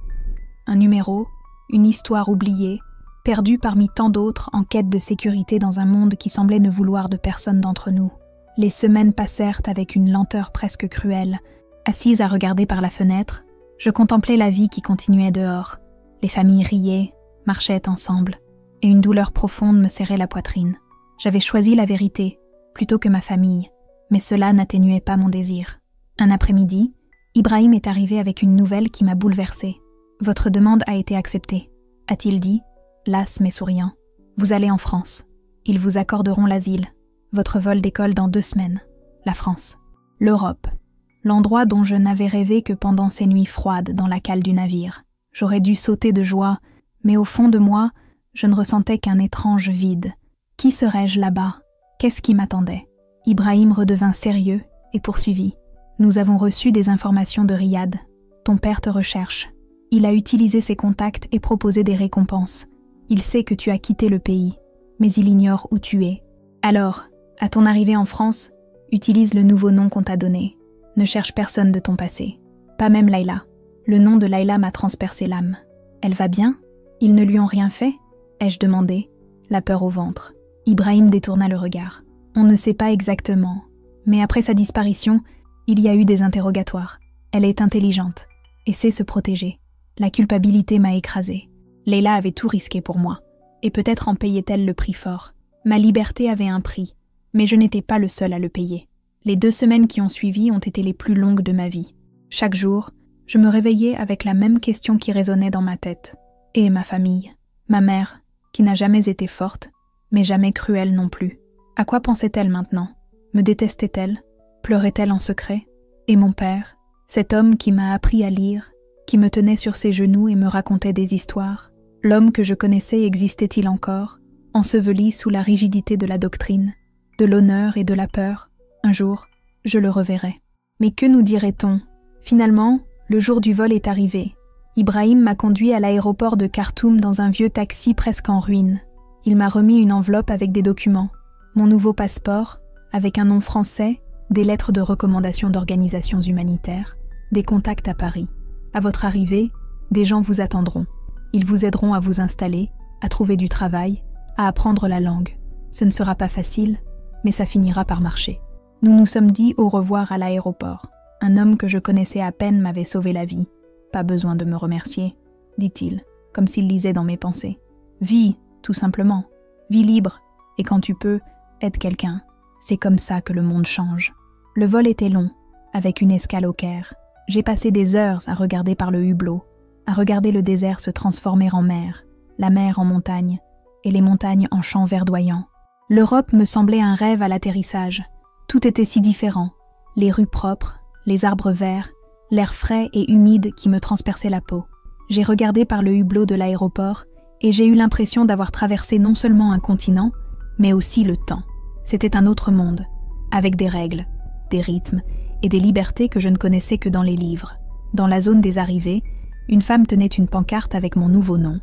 Un numéro, une histoire oubliée, perdue parmi tant d'autres en quête de sécurité dans un monde qui semblait ne vouloir de personne d'entre nous. Les semaines passèrent avec une lenteur presque cruelle. Assise à regarder par la fenêtre, je contemplais la vie qui continuait dehors. Les familles riaient, marchaient ensemble, et une douleur profonde me serrait la poitrine. J'avais choisi la vérité, plutôt que ma famille, mais cela n'atténuait pas mon désir. Un après-midi, Ibrahim est arrivé avec une nouvelle qui m'a bouleversée. « Votre demande a été acceptée », a-t-il dit, las mais souriant. « Vous allez en France. Ils vous accorderont l'asile. Votre vol décolle dans 2 semaines. La France. L'Europe. L'endroit dont je n'avais rêvé que pendant ces nuits froides dans la cale du navire. J'aurais dû sauter de joie, mais au fond de moi, je ne ressentais qu'un étrange vide. Qui serais-je là-bas? Qu'est-ce qui m'attendait? Ibrahim redevint sérieux et poursuivit. « Nous avons reçu des informations de Riyad. Ton père te recherche. Il a utilisé ses contacts et proposé des récompenses. Il sait que tu as quitté le pays, mais il ignore où tu es. Alors, à ton arrivée en France, utilise le nouveau nom qu'on t'a donné. Ne cherche personne de ton passé. Pas même Layla. Le nom de Layla m'a transpercé l'âme. Elle va bien? Ils ne lui ont rien fait? Ai-je demandé, la peur au ventre. Ibrahim détourna le regard. On ne sait pas exactement, mais après sa disparition, il y a eu des interrogatoires. Elle est intelligente et sait se protéger. La culpabilité m'a écrasée. Layla avait tout risqué pour moi, et peut-être en payait-elle le prix fort. Ma liberté avait un prix, mais je n'étais pas le seul à le payer. Les 2 semaines qui ont suivi ont été les plus longues de ma vie. Chaque jour, je me réveillais avec la même question qui résonnait dans ma tête. Et ma famille, ma mère, qui n'a jamais été forte, mais jamais cruelle non plus. À quoi pensait-elle maintenant? Me détestait-elle? Pleurait-elle en secret? Et mon père, cet homme qui m'a appris à lire, qui me tenait sur ses genoux et me racontait des histoires, l'homme que je connaissais existait-il encore, enseveli sous la rigidité de la doctrine, de l'honneur et de la peur? Un jour, je le reverrai. Mais que nous dirait-on? Finalement, le jour du vol est arrivé. Ibrahim m'a conduit à l'aéroport de Khartoum dans un vieux taxi presque en ruine. Il m'a remis une enveloppe avec des documents, mon nouveau passeport, avec un nom français, des lettres de recommandation d'organisations humanitaires, des contacts à Paris. À votre arrivée, des gens vous attendront. Ils vous aideront à vous installer, à trouver du travail, à apprendre la langue. Ce ne sera pas facile, mais ça finira par marcher. Nous nous sommes dit au revoir à l'aéroport. Un homme que je connaissais à peine m'avait sauvé la vie. Pas besoin de me remercier, dit-il, comme s'il lisait dans mes pensées. Vis, tout simplement. Vis libre, et quand tu peux, aide quelqu'un. C'est comme ça que le monde change. Le vol était long, avec une escale au Caire. J'ai passé des heures à regarder par le hublot, à regarder le désert se transformer en mer, la mer en montagne, et les montagnes en champs verdoyants. L'Europe me semblait un rêve à l'atterrissage. Tout était si différent. Les rues propres, les arbres verts, l'air frais et humide qui me transperçait la peau. J'ai regardé par le hublot de l'aéroport et j'ai eu l'impression d'avoir traversé non seulement un continent, mais aussi le temps. C'était un autre monde, avec des règles, des rythmes et des libertés que je ne connaissais que dans les livres. Dans la zone des arrivées, une femme tenait une pancarte avec mon nouveau nom.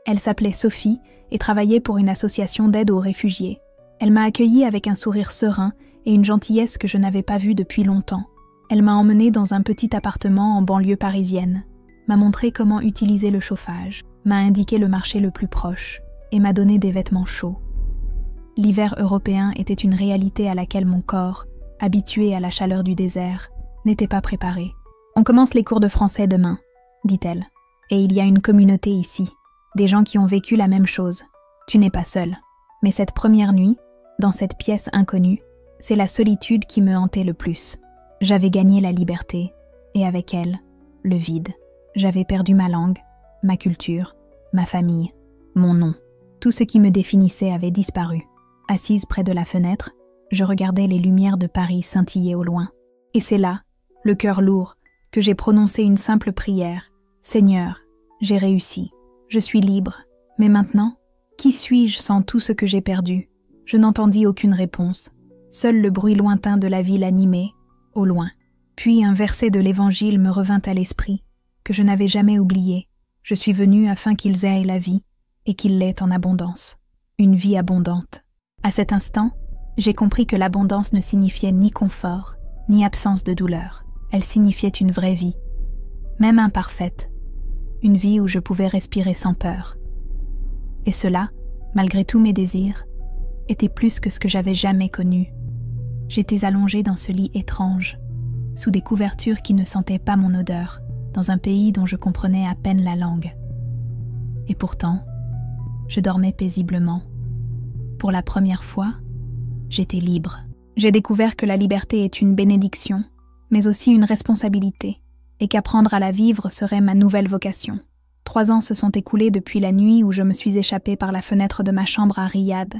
Elle s'appelait Sophie et travaillait pour une association d'aide aux réfugiés. Elle m'a accueillie avec un sourire serein et une gentillesse que je n'avais pas vue depuis longtemps. Elle m'a emmenée dans un petit appartement en banlieue parisienne, m'a montré comment utiliser le chauffage, m'a indiqué le marché le plus proche et m'a donné des vêtements chauds. L'hiver européen était une réalité à laquelle mon corps, habitué à la chaleur du désert, n'était pas préparé. « On commence les cours de français demain », dit-elle. « Et il y a une communauté ici, des gens qui ont vécu la même chose. Tu n'es pas seul. Mais cette première nuit, dans cette pièce inconnue, c'est la solitude qui me hantait le plus. J'avais gagné la liberté, et avec elle, le vide. J'avais perdu ma langue, ma culture, ma famille, mon nom. Tout ce qui me définissait avait disparu. Assise près de la fenêtre, je regardais les lumières de Paris scintiller au loin. Et c'est là, le cœur lourd, que j'ai prononcé une simple prière. « Seigneur, j'ai réussi. Je suis libre. Mais maintenant, qui suis-je sans tout ce que j'ai perdu ?» Je n'entendis aucune réponse. Seul le bruit lointain de la ville animée, au loin. Puis un verset de l'Évangile me revint à l'esprit, que je n'avais jamais oublié. Je suis venu afin qu'ils aient la vie, et qu'ils l'aient en abondance. Une vie abondante. À cet instant, j'ai compris que l'abondance ne signifiait ni confort, ni absence de douleur. Elle signifiait une vraie vie, même imparfaite. Une vie où je pouvais respirer sans peur. Et cela, malgré tous mes désirs, était plus que ce que j'avais jamais connu. J'étais allongée dans ce lit étrange, sous des couvertures qui ne sentaient pas mon odeur, dans un pays dont je comprenais à peine la langue. Et pourtant, je dormais paisiblement. Pour la première fois, j'étais libre. J'ai découvert que la liberté est une bénédiction, mais aussi une responsabilité, et qu'apprendre à la vivre serait ma nouvelle vocation. 3 ans se sont écoulés depuis la nuit où je me suis échappée par la fenêtre de ma chambre à Riyad.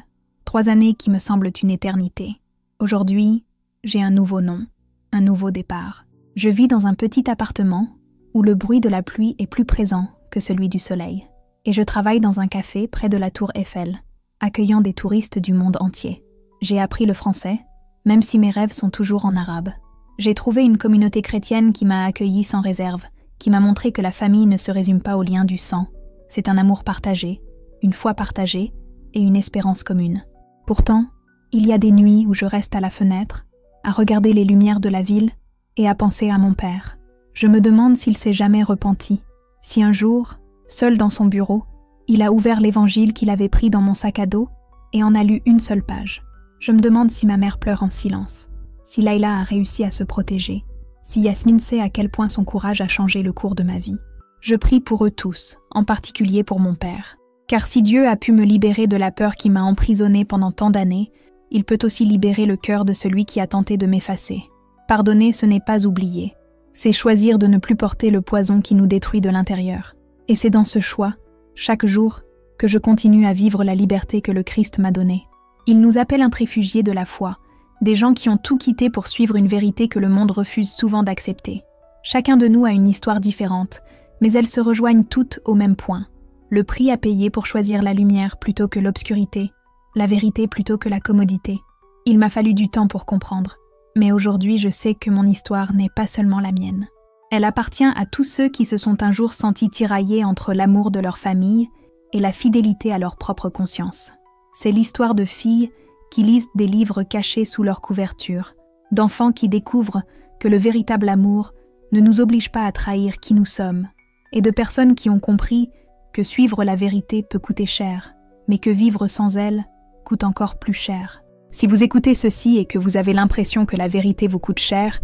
3 années qui me semblent une éternité. Aujourd'hui, j'ai un nouveau nom, un nouveau départ. Je vis dans un petit appartement où le bruit de la pluie est plus présent que celui du soleil. Et je travaille dans un café près de la tour Eiffel, accueillant des touristes du monde entier. J'ai appris le français, même si mes rêves sont toujours en arabe. J'ai trouvé une communauté chrétienne qui m'a accueillie sans réserve qui m'a montré que la famille ne se résume pas au lien du sang. C'est un amour partagé, une foi partagée et une espérance commune. Pourtant, il y a des nuits où je reste à la fenêtre, à regarder les lumières de la ville et à penser à mon père. Je me demande s'il s'est jamais repenti, si un jour, seul dans son bureau, il a ouvert l'évangile qu'il avait pris dans mon sac à dos et en a lu une seule page. Je me demande si ma mère pleure en silence, si Layla a réussi à se protéger, si Yasmine sait à quel point son courage a changé le cours de ma vie. Je prie pour eux tous, en particulier pour mon père. Car si Dieu a pu me libérer de la peur qui m'a emprisonnée pendant tant d'années, il peut aussi libérer le cœur de celui qui a tenté de m'effacer. Pardonner, ce n'est pas oublier. C'est choisir de ne plus porter le poison qui nous détruit de l'intérieur. Et c'est dans ce choix, chaque jour, que je continue à vivre la liberté que le Christ m'a donnée. Il nous appelle un réfugié de la foi, des gens qui ont tout quitté pour suivre une vérité que le monde refuse souvent d'accepter. Chacun de nous a une histoire différente, mais elles se rejoignent toutes au même point. Le prix à payer pour choisir la lumière plutôt que l'obscurité, la vérité plutôt que la commodité. Il m'a fallu du temps pour comprendre, mais aujourd'hui je sais que mon histoire n'est pas seulement la mienne. Elle appartient à tous ceux qui se sont un jour sentis tiraillés entre l'amour de leur famille et la fidélité à leur propre conscience. C'est l'histoire de filles qui lisent des livres cachés sous leur couverture, d'enfants qui découvrent que le véritable amour ne nous oblige pas à trahir qui nous sommes, et de personnes qui ont compris que suivre la vérité peut coûter cher, mais que vivre sans elle coûte encore plus cher. Si vous écoutez ceci et que vous avez l'impression que la vérité vous coûte cher,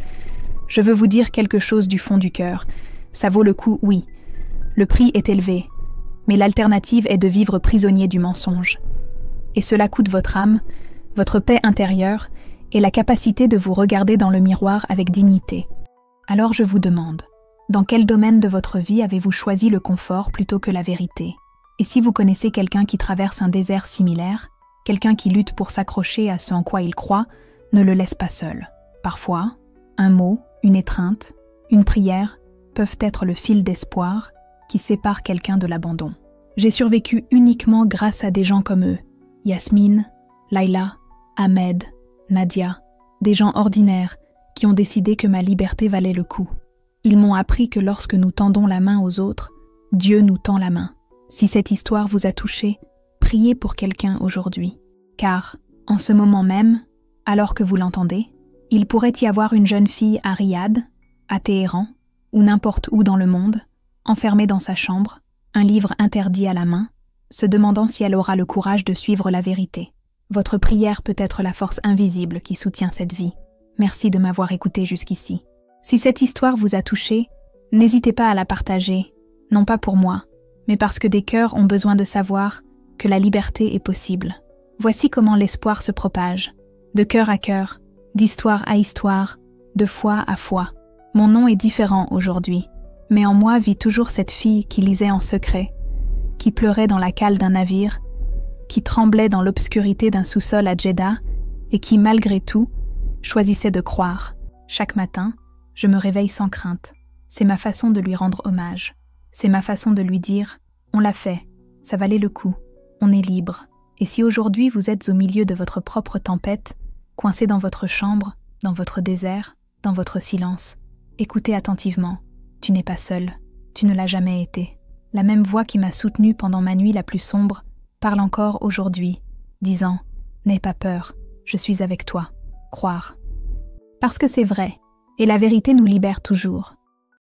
je veux vous dire quelque chose du fond du cœur. Ça vaut le coup, oui. Le prix est élevé, mais l'alternative est de vivre prisonnier du mensonge. Et cela coûte votre âme, votre paix intérieure et la capacité de vous regarder dans le miroir avec dignité. Alors je vous demande, dans quel domaine de votre vie avez-vous choisi le confort plutôt que la vérité? Et si vous connaissez quelqu'un qui traverse un désert similaire, quelqu'un qui lutte pour s'accrocher à ce en quoi il croit, ne le laisse pas seul. Parfois, un mot, une étreinte, une prière peuvent être le fil d'espoir qui sépare quelqu'un de l'abandon. J'ai survécu uniquement grâce à des gens comme eux. Yasmine, Layla, Ahmed, Nadia, des gens ordinaires qui ont décidé que ma liberté valait le coup. Ils m'ont appris que lorsque nous tendons la main aux autres, Dieu nous tend la main. Si cette histoire vous a touché, priez pour quelqu'un aujourd'hui. Car, en ce moment même, alors que vous l'entendez, il pourrait y avoir une jeune fille à Riyad, à Téhéran, ou n'importe où dans le monde, enfermée dans sa chambre, un livre interdit à la main, se demandant si elle aura le courage de suivre la vérité. Votre prière peut être la force invisible qui soutient cette vie. Merci de m'avoir écouté jusqu'ici. Si cette histoire vous a touché, n'hésitez pas à la partager, non pas pour moi, mais parce que des cœurs ont besoin de savoir que la liberté est possible. Voici comment l'espoir se propage, de cœur à cœur, d'histoire à histoire, de foi à foi. Mon nom est différent aujourd'hui, mais en moi vit toujours cette fille qui lisait en secret, qui pleurait dans la cale d'un navire, qui tremblait dans l'obscurité d'un sous-sol à Jeddah et qui, malgré tout, choisissait de croire. Chaque matin, je me réveille sans crainte. C'est ma façon de lui rendre hommage. C'est ma façon de lui dire « On l'a fait, ça valait le coup, on est libre ». Et si aujourd'hui vous êtes au milieu de votre propre tempête, coincé dans votre chambre, dans votre désert, dans votre silence, écoutez attentivement. Tu n'es pas seul, tu ne l'as jamais été. La même voix qui m'a soutenue pendant ma nuit la plus sombre parle encore aujourd'hui, disant « N'aie pas peur, je suis avec toi. » Croire. Parce que c'est vrai, et la vérité nous libère toujours.